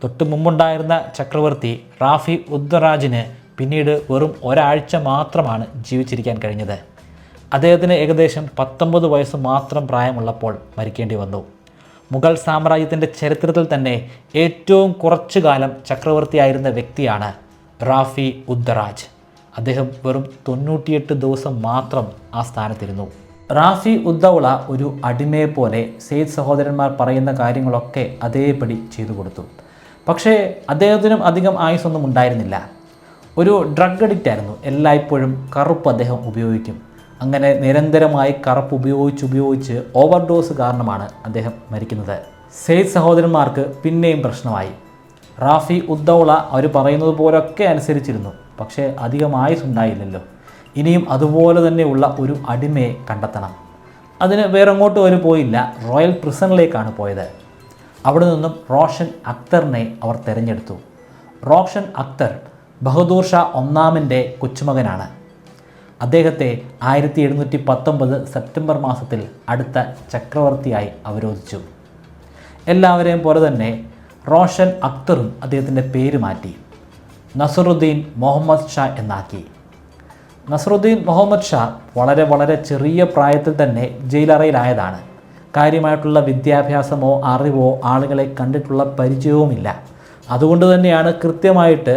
തൊട്ട് മുമ്പുണ്ടായിരുന്ന ചക്രവർത്തി റാഫി ഉദ് ദറാജിന് പിന്നീട് വെറും ഒരാഴ്ച മാത്രമാണ് ജീവിച്ചിരിക്കാൻ കഴിഞ്ഞത്. അദ്ദേഹത്തിന് ഏകദേശം 19 വയസ്സ് മാത്രം പ്രായമുള്ളപ്പോൾ മരിക്കേണ്ടി വന്നു. മുഗൾ സാമ്രാജ്യത്തിൻ്റെ ചരിത്രത്തിൽ തന്നെ ഏറ്റവും കുറച്ചു കാലം ചക്രവർത്തിയായിരുന്ന വ്യക്തിയാണ് റാഫി ഉദ്ദറാജ്. അദ്ദേഹം വെറും 98 ദിവസം മാത്രം ആ സ്ഥാനത്തിരുന്നു. റാഫി ഉദ്ദൗള ഒരു അടിമയെ പോലെ സെയ്ദ് സഹോദരന്മാർ പറയുന്ന കാര്യങ്ങളൊക്കെ അതേപടി ചെയ്തു കൊടുത്തു. പക്ഷേ അദ്ദേഹത്തിനും അധികം ആയുസ്സൊന്നും ഉണ്ടായിരുന്നില്ല. ഒരു ഡ്രഗ് അഡിക്റ്റ് ആയിരുന്നു. എല്ലായ്പ്പോഴും കറുപ്പ് അദ്ദേഹം ഉപയോഗിക്കും. അങ്ങനെ നിരന്തരമായി കറുപ്പ് ഉപയോഗിച്ച് ഓവർഡോസ് കാരണമാണ് അദ്ദേഹം മരിക്കുന്നത്. സെയ്ദ് സഹോദരന്മാർക്ക് പിന്നെയും പ്രശ്നമായി. റാഫി ഉദ്ദൗള അവർ പറയുന്നത് പോലൊക്കെ അനുസരിച്ചിരുന്നു. പക്ഷേ അധികം ആയുസ്സുണ്ടായില്ലല്ലോ. ഇനിയും അതുപോലെ തന്നെയുള്ള ഒരു അടിമയെ കണ്ടെത്തണം. അതിന് വേറെങ്ങോട്ടും അവർ പോയില്ല, റോയൽ പ്രിസണിലേക്കാണ് പോയത്. അവിടെ നിന്നും റോഷൻ അക്തറിനെ അവർ തിരഞ്ഞെടുത്തു. റോഷൻ അക്തർ ബഹദൂർ ഷാ ഒന്നാമൻ്റെ കൊച്ചുമകനാണ്. അദ്ദേഹത്തെ 1719 സെപ്റ്റംബർ മാസത്തിൽ അടുത്ത ചക്രവർത്തിയായി അവരോധിച്ചു. എല്ലാവരെയും പോലെ തന്നെ റോഷൻ അക്തറും അദ്ദേഹത്തിൻ്റെ പേര് മാറ്റി നസറുദ്ദീൻ മുഹമ്മദ് ഷാ എന്നാക്കി. നസറുദ്ദീൻ മുഹമ്മദ് ഷാ വളരെ ചെറിയ പ്രായത്തിൽ തന്നെ ജയിലറയിലായതാണ്. കാര്യമായിട്ടുള്ള വിദ്യാഭ്യാസമോ അറിവോ ആളുകളെ കണ്ടിട്ടുള്ള പരിചയവുമില്ല. അതുകൊണ്ട് തന്നെയാണ് കൃത്യമായിട്ട്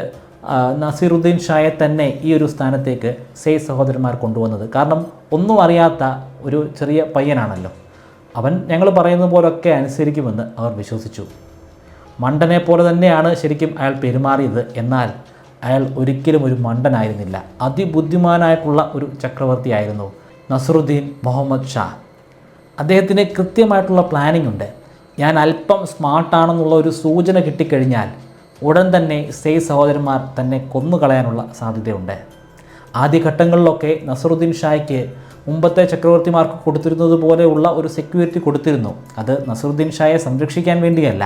നസീറുദ്ദീൻ ഷായെ തന്നെ ഈ ഒരു സ്ഥാനത്തേക്ക് സെയ്ദ് സഹോദരന്മാർ കൊണ്ടുവന്നത്. കാരണം ഒന്നും അറിയാത്ത ഒരു ചെറിയ പയ്യനാണല്ലോ, അവൻ ഞങ്ങൾ പറയുന്ന പോലൊക്കെ അനുസരിക്കുമെന്ന് അവർ വിശ്വസിച്ചു. മണ്ടനെ പോലെ തന്നെയാണ് ശരിക്കും അയാൾ പെരുമാറിയത്. എന്നാൽ അയാൾ ഒരിക്കലും ഒരു മണ്ടനായിരുന്നില്ല. അതിബുദ്ധിമാനായിട്ടുള്ള ഒരു ചക്രവർത്തിയായിരുന്നു നസറുദ്ദീൻ മുഹമ്മദ് ഷാ. അദ്ദേഹത്തിന് കൃത്യമായിട്ടുള്ള പ്ലാനിംഗ് ഉണ്ട്. ഞാൻ അല്പം സ്മാർട്ടാണെന്നുള്ള ഒരു സൂചന കിട്ടിക്കഴിഞ്ഞാൽ ഉടൻ തന്നെ സെയ്ദ് സഹോദരന്മാർ തന്നെ കൊന്നുകളയാനുള്ള സാധ്യതയുണ്ട്. ആദ്യഘട്ടങ്ങളിലൊക്കെ നസറുദ്ദീൻ ഷായ്ക്ക് മുമ്പത്തെ ചക്രവർത്തിമാർക്ക് കൊടുത്തിരുന്നത് പോലെയുള്ള ഒരു സെക്യൂരിറ്റി കൊടുത്തിരുന്നു. അത് നസറുദ്ദീൻ ഷായെ സംരക്ഷിക്കാൻ വേണ്ടിയല്ല,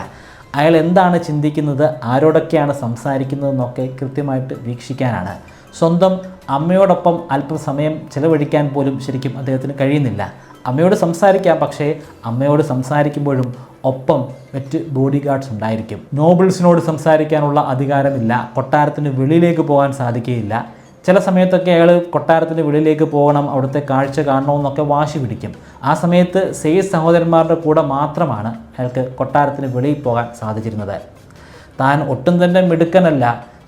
അയാൾ എന്താണ് ചിന്തിക്കുന്നത്, ആരോടൊക്കെയാണ് സംസാരിക്കുന്നതെന്നൊക്കെ കൃത്യമായിട്ട് വീക്ഷിക്കാനാണ്. സ്വന്തം അമ്മയോടൊപ്പം അല്പസമയം ചിലവഴിക്കാൻ പോലും ശരിക്കും അദ്ദേഹത്തിന് കഴിയുന്നില്ല. അമ്മയോട് സംസാരിക്കാം, പക്ഷേ അമ്മയോട് സംസാരിക്കുമ്പോഴും ഒപ്പം മറ്റ് ബോഡി ഗാർഡ്സ് ഉണ്ടായിരിക്കും. നോബിൾസിനോട് സംസാരിക്കാനുള്ള അധികാരമില്ല. കൊട്ടാരത്തിന് വെളിയിലേക്ക് പോകാൻ സാധിക്കുകയില്ല. ചില സമയത്തൊക്കെ അയാൾ കൊട്ടാരത്തിന് വെളിയിലേക്ക് പോകണം, അവിടുത്തെ കാഴ്ച കാണണമെന്നൊക്കെ വാശി പിടിക്കും. ആ സമയത്ത് സെയ്ദ് സഹോദരന്മാരുടെ കൂടെ മാത്രമാണ് അയാൾക്ക് കൊട്ടാരത്തിന് വെളിയിൽ പോകാൻ സാധിച്ചിരുന്നത്. താൻ ഒട്ടും തന്നെ മിടുക്കനല്ല,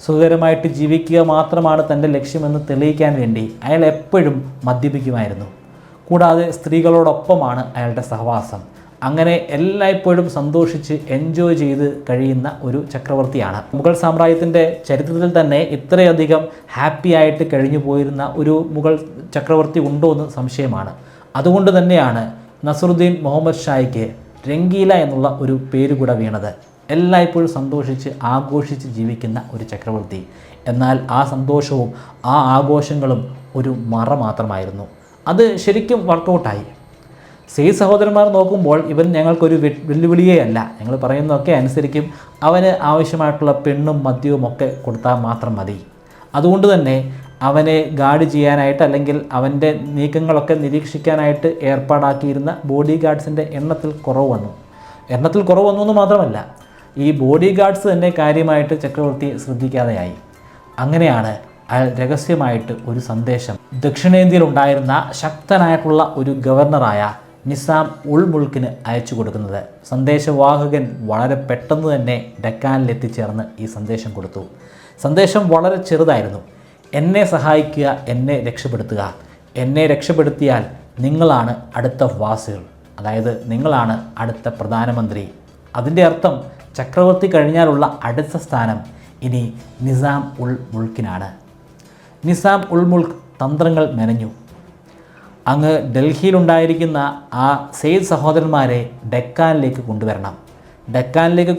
സുഖകരമായിട്ട് ജീവിക്കുക മാത്രമാണ് തൻ്റെ ലക്ഷ്യമെന്ന് തെളിയിക്കാൻ വേണ്ടി അയാൾ എപ്പോഴും മദ്യപിക്കുമായിരുന്നു. കൂടാതെ സ്ത്രീകളോടൊപ്പമാണ് അയാളുടെ സഹവാസം. അങ്ങനെ എല്ലായ്പ്പോഴും സന്തോഷിച്ച് എൻജോയ് ചെയ്ത് കഴിയുന്ന ഒരു ചക്രവർത്തിയാണ്. മുഗൾ സാമ്രാജ്യത്തിൻ്റെ ചരിത്രത്തിൽ തന്നെ ഇത്രയധികം ഹാപ്പി ആയിട്ട് കഴിഞ്ഞു പോയിരുന്ന ഒരു മുഗൾ ചക്രവർത്തി ഉണ്ടോ എന്ന് സംശയമാണ്. അതുകൊണ്ട് തന്നെയാണ് നസറുദ്ദീൻ മുഹമ്മദ് ഷായ്ക്ക് രംഗീല എന്നുള്ള ഒരു പേര് കൂടെ വീണത്. എല്ലായ്പ്പോഴും സന്തോഷിച്ച് ആഘോഷിച്ച് ജീവിക്കുന്ന ഒരു ചക്രവർത്തി. എന്നാൽ ആ സന്തോഷവും ആ ആഘോഷങ്ങളും ഒരു മറ മാത്രമായിരുന്നു. അത് ശരിക്കും വർക്കൗട്ടായി. സെയ്ദ് സഹോദരന്മാർ നോക്കുമ്പോൾ ഇവൻ ഞങ്ങൾക്കൊരു വെല്ലുവിളിയേ അല്ല, ഞങ്ങൾ പറയുന്നതൊക്കെ അനുസരിക്കും, അവന് ആവശ്യമായിട്ടുള്ള പെണ്ണും മദ്യവും ഒക്കെ കൊടുത്താൽ മാത്രം മതി. അതുകൊണ്ട് തന്നെ അവനെ ഗാർഡ് ചെയ്യാനായിട്ട് അല്ലെങ്കിൽ അവൻ്റെ നീക്കങ്ങളൊക്കെ നിരീക്ഷിക്കാനായിട്ട് ഏർപ്പാടാക്കിയിരുന്ന ബോഡി ഗാർഡ്സിൻ്റെ എണ്ണത്തിൽ കുറവ് വന്നു എന്ന് മാത്രമല്ല, ഈ ബോഡി ഗാർഡ്സ് തന്നെ കാര്യമായിട്ട് ചക്രവർത്തിയെ ശ്രദ്ധിക്കാതെയായി. അങ്ങനെയാണ് അയാൾ രഹസ്യമായിട്ട് ഒരു സന്ദേശം ദക്ഷിണേന്ത്യയിലുണ്ടായിരുന്ന ശക്തനായിട്ടുള്ള ഒരു ഗവർണറായ നിസാം ഉൾ മുൾക്കിന് അയച്ചു കൊടുക്കുന്നത്. സന്ദേശവാഹകൻ വളരെ പെട്ടെന്ന് തന്നെ ഡെക്കാനിൽ എത്തിച്ചേർന്ന് ഈ സന്ദേശം കൊടുത്തു. സന്ദേശം വളരെ ചെറുതായിരുന്നു. എന്നെ സഹായിക്കുക, എന്നെ രക്ഷപ്പെടുത്തുക. എന്നെ രക്ഷപ്പെടുത്തിയാൽ നിങ്ങളാണ് അടുത്ത വാസികൾ, അതായത് നിങ്ങളാണ് അടുത്ത പ്രധാനമന്ത്രി. അതിൻ്റെ അർത്ഥം ചക്രവർത്തി കഴിഞ്ഞാലുള്ള അടുത്ത സ്ഥാനം ഇനി നിസാം ഉൾ മുൾക്കിനാണ്. നിസാം ഉൾ മുൾക്ക് തന്ത്രങ്ങൾ മെനഞ്ഞു. അങ്ങ് ഡൽഹിയിലുണ്ടായിരിക്കുന്ന ആ സെയ്ദ് സഹോദരന്മാരെ ഡെക്കാനിലേക്ക്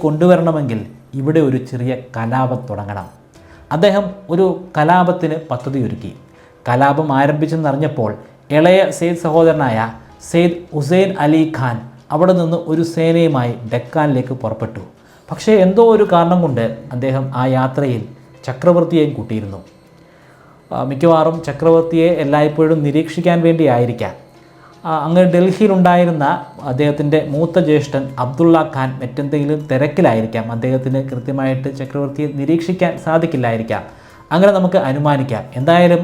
കൊണ്ടുവരണമെങ്കിൽ ഇവിടെ ഒരു ചെറിയ കലാപം തുടങ്ങണം. അദ്ദേഹം ഒരു കലാപത്തിന് പദ്ധതിയൊരുക്കി. കലാപം ആരംഭിച്ചെന്നറിഞ്ഞപ്പോൾ ഇളയ സെയ്ദ് സഹോദരനായ സെയ്ദ് ഹുസൈൻ അലി ഖാൻ അവിടെ നിന്ന് ഒരു സേനയുമായി ഡെക്കാനിലേക്ക് പുറപ്പെട്ടു. പക്ഷേ എന്തോ ഒരു കാരണം കൊണ്ട് അദ്ദേഹം ആ യാത്രയിൽ ചക്രവർത്തിയെയും കൂട്ടിയിരുന്നു. മിക്കവാറും ചക്രവർത്തിയെ എല്ലായ്പ്പോഴും നിരീക്ഷിക്കാൻ വേണ്ടിയായിരിക്കാം. അങ്ങ് ഡൽഹിയിലുണ്ടായിരുന്ന അദ്ദേഹത്തിൻ്റെ മൂത്ത ജ്യേഷ്ഠൻ അബ്ദുള്ള ഖാൻ മറ്റെന്തെങ്കിലും തിരക്കിലായിരിക്കാം. അദ്ദേഹത്തിന് കൃത്യമായിട്ട് ചക്രവർത്തിയെ നിരീക്ഷിക്കാൻ സാധിക്കില്ലായിരിക്കാം. അങ്ങനെ നമുക്ക് അനുമാനിക്കാം. എന്തായാലും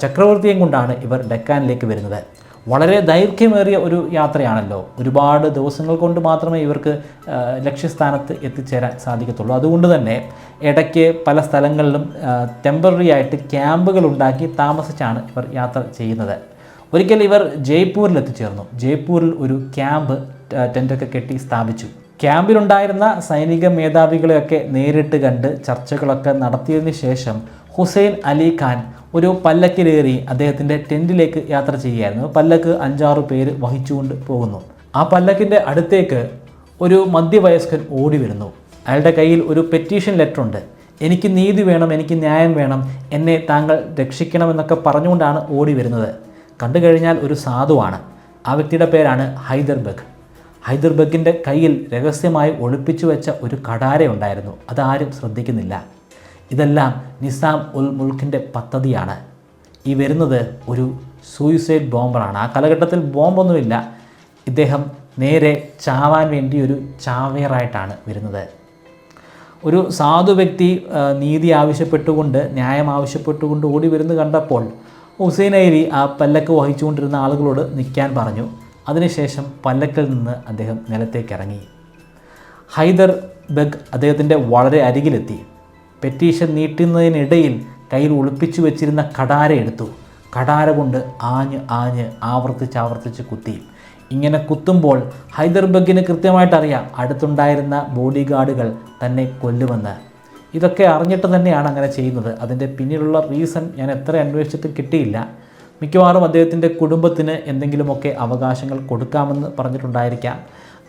ചക്രവർത്തിയും കൊണ്ടാണ് ഇവർ ഡെക്കാനിലേക്ക് വരുന്നത്. വളരെ ദൈർഘ്യമേറിയ ഒരു യാത്രയാണല്ലോ. ഒരുപാട് ദിവസങ്ങൾ കൊണ്ട് മാത്രമേ ഇവർക്ക് ലക്ഷ്യസ്ഥാനത്ത് എത്തിച്ചേരാൻ സാധിക്കത്തുള്ളൂ. അതുകൊണ്ട് തന്നെ ഇടയ്ക്ക് പല സ്ഥലങ്ങളിലും ടെമ്പററി ആയിട്ട് ക്യാമ്പുകൾ ഉണ്ടാക്കി താമസിച്ചാണ് ഇവർ യാത്ര ചെയ്യുന്നത്. ഒരിക്കൽ ഇവർ ജയ്പൂരിൽ എത്തിച്ചേർന്നു. ജയ്പൂരിൽ ഒരു ക്യാമ്പ് ടെൻ്റൊക്കെ കെട്ടി സ്ഥാപിച്ചു. ക്യാമ്പിലുണ്ടായിരുന്ന സൈനിക മേധാവികളെയൊക്കെ നേരിട്ട് കണ്ട് ചർച്ചകളൊക്കെ നടത്തിയതിന് ശേഷം ഹുസൈൻ അലി ഖാൻ ഒരു പല്ലക്കിലേറി അദ്ദേഹത്തിൻ്റെ ടെൻറ്റിലേക്ക് യാത്ര ചെയ്യുകയായിരുന്നു. പല്ലക്ക് 5-6 പേര് വഹിച്ചുകൊണ്ട് പോകുന്നു. ആ പല്ലക്കിൻ്റെ അടുത്തേക്ക് ഒരു മധ്യവയസ്കൻ ഓടി വരുന്നു. അയാളുടെ കയ്യിൽ ഒരു പെറ്റീഷൻ ലെറ്റർ ഉണ്ട്. എനിക്ക് നീതി വേണം, എനിക്ക് ന്യായം വേണം, എന്നെ താങ്കൾ രക്ഷിക്കണമെന്നൊക്കെ പറഞ്ഞുകൊണ്ടാണ് ഓടി വരുന്നത്. കണ്ടു കഴിഞ്ഞാൽ ഒരു സാധുവാണ്. ആ വ്യക്തിയുടെ പേരാണ് ഹൈദർ ബഗ്. ഹൈദർ ബഗിൻ്റെ കയ്യിൽ രഹസ്യമായി ഒളിപ്പിച്ചു വെച്ച ഒരു കടാര ഉണ്ടായിരുന്നു. അതാരും ശ്രദ്ധിക്കുന്നില്ല. ഇതെല്ലാം നിസാം ഉൽ മുൽക്കിൻ്റെ പദ്ധതിയാണ്. ഈ വരുന്നത് ഒരു സൂയിസൈഡ് ബോംബറാണ്. ആ കാലഘട്ടത്തിൽ ബോംബൊന്നുമില്ല. ഇദ്ദേഹം നേരെ ചാവാൻ വേണ്ടി ഒരു ചാവേറായിട്ടാണ് വരുന്നത്. ഒരു സാധു വ്യക്തി നീതി ആവശ്യപ്പെട്ടുകൊണ്ട്, ന്യായം ആവശ്യപ്പെട്ടുകൊണ്ട് ഓടി വരുന്നത് കണ്ടപ്പോൾ ഹുസൈൻ അലി ആ പല്ലക്ക് വഹിച്ചുകൊണ്ടിരുന്ന ആളുകളോട് നിൽക്കാൻ പറഞ്ഞു. അതിനുശേഷം പല്ലക്കിൽ നിന്ന് അദ്ദേഹം നിലത്തേക്ക് ഇറങ്ങി. ഹൈദർ ബഗ് അദ്ദേഹത്തിൻ്റെ വളരെ അരികിലെത്തി. പെറ്റീഷൻ നീട്ടുന്നതിനിടയിൽ കയ്യിൽ ഒളിപ്പിച്ചു വെച്ചിരുന്ന കടാര എടുത്തു. കടാര കൊണ്ട് ആഞ്ഞ് ആവർത്തിച്ച് കുത്തി. ഇങ്ങനെ കുത്തുമ്പോൾ ഹൈദർ ബഗിന് കൃത്യമായിട്ടറിയാം അടുത്തുണ്ടായിരുന്ന ബോഡി ഗാർഡുകൾ തന്നെ കൊല്ലുമെന്ന്. ഇതൊക്കെ അറിഞ്ഞിട്ട് തന്നെയാണ് അങ്ങനെ ചെയ്യുന്നത്. അതിൻ്റെ പിന്നിലുള്ള റീസൺ ഞാൻ എത്ര അന്വേഷിച്ചിട്ടും കിട്ടിയില്ല. മിക്കവാറും അദ്ദേഹത്തിൻ്റെ കുടുംബത്തിന് എന്തെങ്കിലുമൊക്കെ അവകാശങ്ങൾ കൊടുക്കാമെന്ന് പറഞ്ഞിട്ടുണ്ടായിരിക്കാം.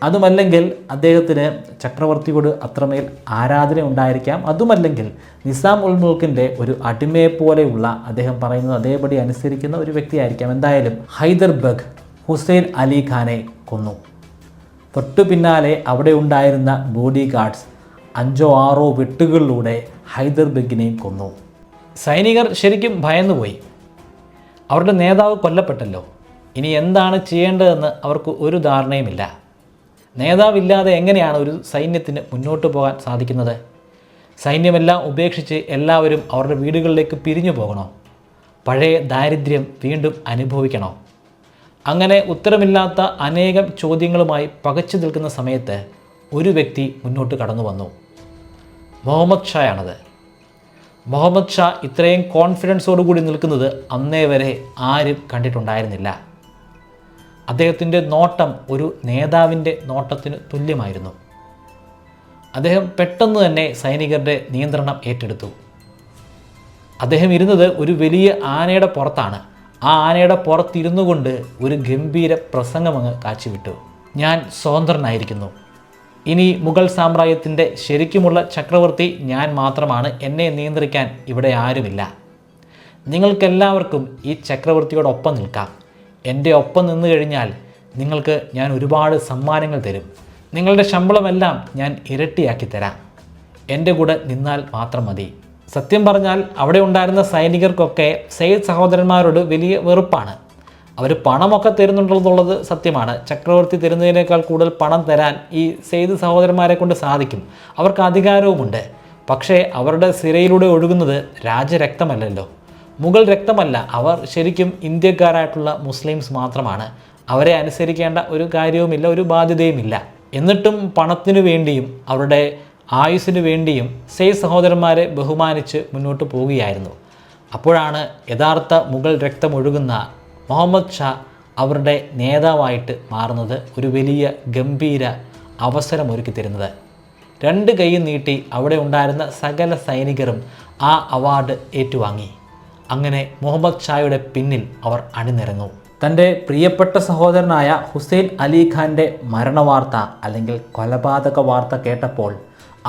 അതുമല്ലെങ്കിൽ അദ്ദേഹത്തിന് ചക്രവർത്തിയോട് അത്രമേൽ ആരാധന ഉണ്ടായിരിക്കാം. അതുമല്ലെങ്കിൽ നിസാം ഉൽ മുൽക്കിൻ്റെ ഒരു അടിമയെപ്പോലെയുള്ള, അദ്ദേഹം പറയുന്നത് അതേപടി അനുസരിക്കുന്ന ഒരു വ്യക്തിയായിരിക്കാം. എന്തായാലും ഹൈദർ ബഗ് ഹുസൈൻ അലി ഖാനെ കൊന്നു. തൊട്ടു പിന്നാലെ അവിടെ ഉണ്ടായിരുന്ന ബോഡി ഗാർഡ്സ് 5-6 വെട്ടുകളിലൂടെ ഹൈദർ ബഗിനെയും കൊന്നു. സൈനികർ ശരിക്കും ഭയന്നുപോയി. അവരുടെ നേതാവ് കൊല്ലപ്പെട്ടല്ലോ. ഇനി എന്താണ് ചെയ്യേണ്ടതെന്ന് അവർക്ക് ഒരു ധാരണയുമില്ല. നേതാവില്ലാതെ എങ്ങനെയാണ് ഒരു സൈന്യത്തിന് മുന്നോട്ട് പോകാൻ സാധിക്കുന്നത്? സൈന്യമെല്ലാം ഉപേക്ഷിച്ച് എല്ലാവരും അവരുടെ വീടുകളിലേക്ക് പിരിഞ്ഞു പോകണോ? പഴയ ദാരിദ്ര്യം വീണ്ടും അനുഭവിക്കണോ? അങ്ങനെ ഉത്തരമില്ലാത്ത അനേകം ചോദ്യങ്ങളുമായി പകച്ചു നിൽക്കുന്ന സമയത്ത് ഒരു വ്യക്തി മുന്നോട്ട് കടന്നു വന്നു. മുഹമ്മദ് ഷായാണത്. മുഹമ്മദ് ഷാ ഇത്രയും കോൺഫിഡൻസോടുകൂടി നിൽക്കുന്നത് അന്നേ വരെ ആരും കണ്ടിട്ടുണ്ടായിരുന്നില്ല. അദ്ദേഹത്തിൻ്റെ നോട്ടം ഒരു നേതാവിൻ്റെ നോട്ടത്തിന് തുല്യമായിരുന്നു. അദ്ദേഹം പെട്ടെന്ന് തന്നെ സൈനികരുടെ നിയന്ത്രണം ഏറ്റെടുത്തു. അദ്ദേഹം ഇരുന്നത് ഒരു വലിയ ആനയുടെ പുറത്താണ്. ആ ആനയുടെ പുറത്തിരുന്നു കൊണ്ട് ഒരു ഗംഭീര പ്രസംഗമങ്ങ് കാഴ്ചവിട്ടു. ഞാൻ സ്വതന്ത്രനായിരിക്കുന്നു. ഇനി മുഗൾ സാമ്രാജ്യത്തിൻ്റെ ശരിക്കുമുള്ള ചക്രവർത്തി ഞാൻ മാത്രമാണ്. എന്നെ നിയന്ത്രിക്കാൻ ഇവിടെ ആരുമില്ല. നിങ്ങൾക്കെല്ലാവർക്കും ഈ ചക്രവർത്തിയോടൊപ്പം നിൽക്കാം. എൻ്റെ ഒപ്പം നിന്നു കഴിഞ്ഞാൽ നിങ്ങൾക്ക് ഞാൻ ഒരുപാട് സമ്മാനങ്ങൾ തരും. നിങ്ങളുടെ ശമ്പളമെല്ലാം ഞാൻ ഇരട്ടിയാക്കി തരാം. എൻ്റെ കൂടെ നിന്നാൽ മാത്രം മതി. സത്യം പറഞ്ഞാൽ അവിടെ ഉണ്ടായിരുന്ന സൈനികർക്കൊക്കെ സെയ്ദ് സഹോദരന്മാരോട് വലിയ വെറുപ്പാണ്. അവർ പണമൊക്കെ തരുന്നുണ്ടെന്നുള്ളത് സത്യമാണ്. ചക്രവർത്തി തരുന്നതിനേക്കാൾ കൂടുതൽ പണം തരാൻ ഈ സെയ്ദ് സഹോദരന്മാരെ കൊണ്ട് സാധിക്കും. അവർക്ക് അധികാരവുമുണ്ട്. പക്ഷേ അവരുടെ സിരയിലൂടെ ഒഴുകുന്നത് രാജരക്തമല്ലല്ലോ, മുഗൾ രക്തമല്ല. അവർ ശരിക്കും ഇന്ത്യക്കാരായിട്ടുള്ള മുസ്ലിംസ് മാത്രമാണ്. അവരെ അനുസരിക്കേണ്ട ഒരു കാര്യവുമില്ല, ഒരു ബാധ്യതയുമില്ല. എന്നിട്ടും പണത്തിനു വേണ്ടിയും അവരുടെ ആയുസ്സിനു വേണ്ടിയും സെയ്ദ് സഹോദരന്മാരെ ബഹുമാനിച്ച് മുന്നോട്ട് പോവുകയായിരുന്നു. അപ്പോഴാണ് യഥാർത്ഥ മുഗൾ രക്തമൊഴുകുന്ന മുഹമ്മദ് ഷാ അവരുടെ നേതാവായിട്ട് മാറുന്നത്, ഒരു വലിയ ഗംഭീര അവസരമൊരുക്കി തരുന്നത്. 2 കൈയും നീട്ടി അവിടെ ഉണ്ടായിരുന്ന സകല സൈനികരും ആ അവാർഡ് ഏറ്റുവാങ്ങി. അങ്ങനെ മുഹമ്മദ് ഷായുടെ പിന്നിൽ അവർ അണിനിരന്നു. തൻ്റെ പ്രിയപ്പെട്ട സഹോദരനായ ഹുസൈൻ അലി ഖാൻ്റെ മരണവാർത്ത അല്ലെങ്കിൽ കൊലപാതക വാർത്ത കേട്ടപ്പോൾ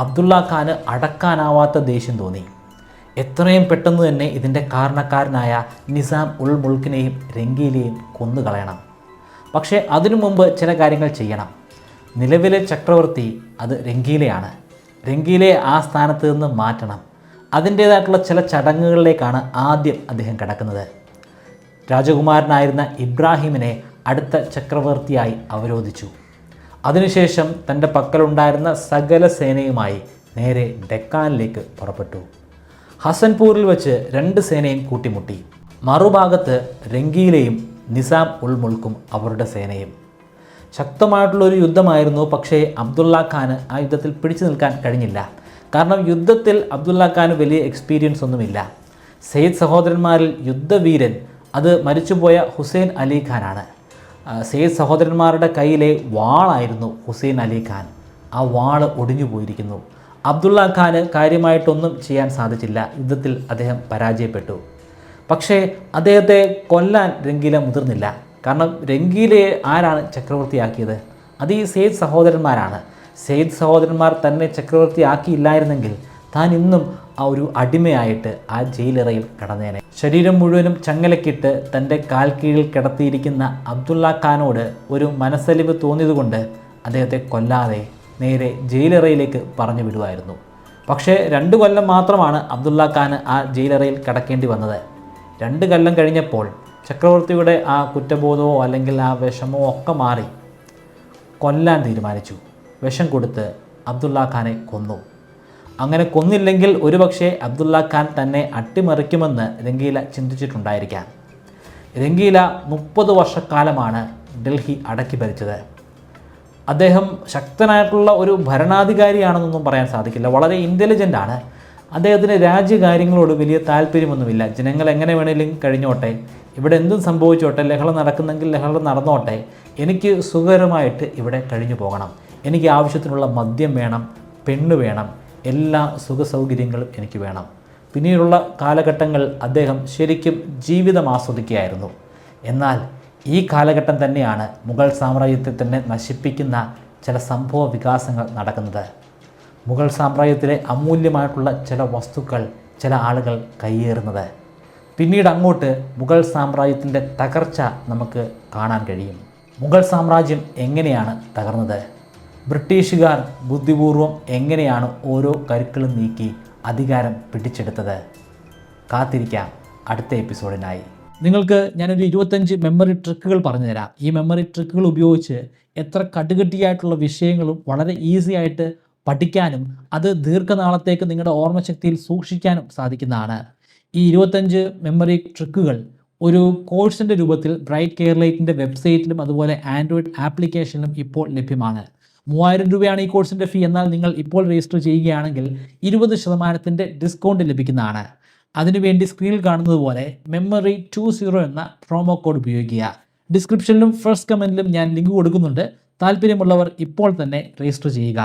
അബ്ദുള്ള ഖാന് അടക്കാനാവാത്ത ദേഷ്യം തോന്നി. എത്രയും പെട്ടെന്ന് തന്നെ ഇതിൻ്റെ കാരണക്കാരനായ നിസാം ഉൽ മുൽക്കിനെയും രംഗീലയെയും കൊന്നുകളയണം. പക്ഷേ അതിനു മുമ്പ് ചില കാര്യങ്ങൾ ചെയ്യണം. നിലവിലെ ചക്രവർത്തി അത് രംഗീലയാണ്. രംഗീലയെ ആ സ്ഥാനത്ത് നിന്ന് മാറ്റണം. അതിൻ്റേതായിട്ടുള്ള ചില ചടങ്ങുകളിലേക്കാണ് ആദ്യം അദ്ദേഹം കടക്കുന്നത്. രാജകുമാരനായിരുന്ന ഇബ്രാഹിമിനെ അടുത്ത ചക്രവർത്തിയായി അവരോധിച്ചു. അതിനുശേഷം തൻ്റെ പക്കലുണ്ടായിരുന്ന സകല സേനയുമായി നേരെ ഡെക്കാനിലേക്ക് പുറപ്പെട്ടു. ഹസൻപൂരിൽ വെച്ച് 2 സേനയും കൂട്ടിമുട്ടി. മറുഭാഗത്ത് രംഗീലയും നിസാം ഉൽ മുൽക്കും അവരുടെ സേനയും. ശക്തമായിട്ടുള്ളൊരു യുദ്ധമായിരുന്നു. പക്ഷേ അബ്ദുള്ള ഖാന് ആ യുദ്ധത്തിൽ പിടിച്ചു നിൽക്കാൻ കഴിഞ്ഞില്ല. കാരണം യുദ്ധത്തിൽ അബ്ദുള്ള ഖാന് വലിയ എക്സ്പീരിയൻസ് ഒന്നുമില്ല. സെയ്ദ് സഹോദരന്മാരിൽ യുദ്ധവീരൻ അത് മരിച്ചുപോയ ഹുസൈൻ അലി ഖാനാണ്. സെയ്ദ് സഹോദരന്മാരുടെ കയ്യിലെ വാളായിരുന്നു ഹുസൈൻ അലി ഖാൻ. ആ വാള് ഒടിഞ്ഞു പോയിരിക്കുന്നു. അബ്ദുള്ള ഖാന് കാര്യമായിട്ടൊന്നും ചെയ്യാൻ സാധിച്ചില്ല. യുദ്ധത്തിൽ അദ്ദേഹം പരാജയപ്പെട്ടു. പക്ഷേ അദ്ദേഹത്തെ കൊല്ലാൻ രംഗീല മുതിർന്നില്ല. കാരണം രംഗീലയെ ആരാണ് ചക്രവർത്തിയാക്കിയത്? അത് ഈ സെയ്ദ് സഹോദരന്മാരാണ്. സെയ്ദ് സഹോദരന്മാർ തന്നെ ചക്രവർത്തിയാക്കിയില്ലായിരുന്നെങ്കിൽ താൻ ഇന്നും ആ ഒരു അടിമയായിട്ട് ആ ജയിലറയിൽ കിടന്നേനെ. ശരീരം മുഴുവനും ചങ്ങലക്കിട്ട് തൻ്റെ കാൽ കീഴിൽ കിടത്തിയിരിക്കുന്ന അബ്ദുള്ള ഖാനോട് ഒരു മനസ്സലിവ് തോന്നിയതുകൊണ്ട് അദ്ദേഹത്തെ കൊല്ലാതെ നേരെ ജയിലറയിലേക്ക് പറഞ്ഞു വിടുമായിരുന്നു. പക്ഷേ 2 കൊല്ലം മാത്രമാണ് അബ്ദുള്ള ഖാന് ആ ജയിലറയിൽ കിടക്കേണ്ടി വന്നത്. 2 കൊല്ലം കഴിഞ്ഞപ്പോൾ ചക്രവർത്തിയുടെ ആ കുറ്റബോധമോ അല്ലെങ്കിൽ ആ വിഷമോ ഒക്കെ മാറി കൊല്ലാൻ തീരുമാനിച്ചു. വിഷം കൊടുത്ത് അബ്ദുള്ള ഖാനെ കൊന്നു. അങ്ങനെ കൊന്നില്ലെങ്കിൽ ഒരുപക്ഷെ അബ്ദുള്ള ഖാൻ തന്നെ അട്ടിമറിക്കുമെന്ന് രംഗീല ചിന്തിച്ചിട്ടുണ്ടായിരിക്കാം. രംഗീല 30 വർഷക്കാലമാണ് ഡൽഹി അടക്കി ഭരിച്ചത്. അദ്ദേഹം ശക്തനായിട്ടുള്ള ഒരു ഭരണാധികാരിയാണെന്നൊന്നും പറയാൻ സാധിക്കില്ല. വളരെ ഇൻ്റലിജൻ്റ് ആണ്. അദ്ദേഹത്തിന് രാജ്യകാര്യങ്ങളോട് വലിയ താല്പര്യമൊന്നുമില്ല. ജനങ്ങൾ എങ്ങനെ വേണേലും കഴിഞ്ഞോട്ടെ, ഇവിടെ എന്തും സംഭവിച്ചോട്ടെ, ലഹള നടക്കുന്നെങ്കിൽ ലഹള നടന്നോട്ടെ, എനിക്ക് സുഖകരമായിട്ട് ഇവിടെ കഴിഞ്ഞു പോകണം, എനിക്ക് ആവശ്യത്തിനുള്ള മദ്യം വേണം, പെണ്ണ് വേണം, എല്ലാ സുഖസൗകര്യങ്ങളും എനിക്ക് വേണം. പിന്നീടുള്ള കാലഘട്ടങ്ങൾ അദ്ദേഹം ശരിക്കും ജീവിതം ആസ്വദിക്കുകയായിരുന്നു. എന്നാൽ ഈ കാലഘട്ടം തന്നെയാണ് മുഗൾ സാമ്രാജ്യത്തെ തന്നെ നശിപ്പിക്കുന്ന ചില സംഭവ വികാസങ്ങൾ നടക്കുന്നത്. മുഗൾ സാമ്രാജ്യത്തിലെ അമൂല്യമായിട്ടുള്ള ചില വസ്തുക്കൾ ചില ആളുകൾ കയ്യേറുന്നത്. പിന്നീട് അങ്ങോട്ട് മുഗൾ സാമ്രാജ്യത്തിൻ്റെ തകർച്ച നമുക്ക് കാണാൻ കഴിയും. മുഗൾ സാമ്രാജ്യം എങ്ങനെയാണ് തകർന്നത്? ബ്രിട്ടീഷുകാർ ബുദ്ധിപൂർവം എങ്ങനെയാണ് ഓരോ കരുക്കളും നീക്കി അധികാരം പിടിച്ചെടുത്തത്? കാത്തിരിക്കാം അടുത്ത എപ്പിസോഡിനായി. നിങ്ങൾക്ക് ഞാനൊരു 25 മെമ്മറി ട്രിക്കുകൾ പറഞ്ഞു തരാം. ഈ മെമ്മറി ട്രിക്കുകൾ ഉപയോഗിച്ച് എത്ര കടുകട്ടിയായിട്ടുള്ള വിഷയങ്ങളും വളരെ ഈസി ആയിട്ട് പഠിക്കാനും അത് ദീർഘനാളത്തേക്ക് നിങ്ങളുടെ ഓർമ്മശക്തിയിൽ സൂക്ഷിക്കാനും സാധിക്കുന്നതാണ്. ഈ 25 മെമ്മറി ട്രിക്കുകൾ ഒരു കോഴ്സിൻ്റെ രൂപത്തിൽ ബ്രൈറ്റ് കെയർലൈറ്റിൻ്റെ വെബ്സൈറ്റിലും അതുപോലെ ആൻഡ്രോയിഡ് ആപ്ലിക്കേഷനിലും ഇപ്പോൾ ലഭ്യമാണ്. 3000 രൂപയാണ് ഈ കോഴ്സിൻ്റെ ഫീ. എന്നാൽ നിങ്ങൾ ഇപ്പോൾ രജിസ്റ്റർ ചെയ്യുകയാണെങ്കിൽ 20% ഡിസ്കൗണ്ട് ലഭിക്കുന്നതാണ്. അതിനുവേണ്ടി സ്ക്രീനിൽ കാണുന്നത് പോലെ മെമ്മറി 20 എന്ന പ്രോമോ കോഡ് ഉപയോഗിക്കുക. ഡിസ്ക്രിപ്ഷനിലും ഫസ്റ്റ് കമൻറ്റിലും ഞാൻ ലിങ്ക് കൊടുക്കുന്നുണ്ട്. താല്പര്യമുള്ളവർ ഇപ്പോൾ തന്നെ രജിസ്റ്റർ ചെയ്യുക.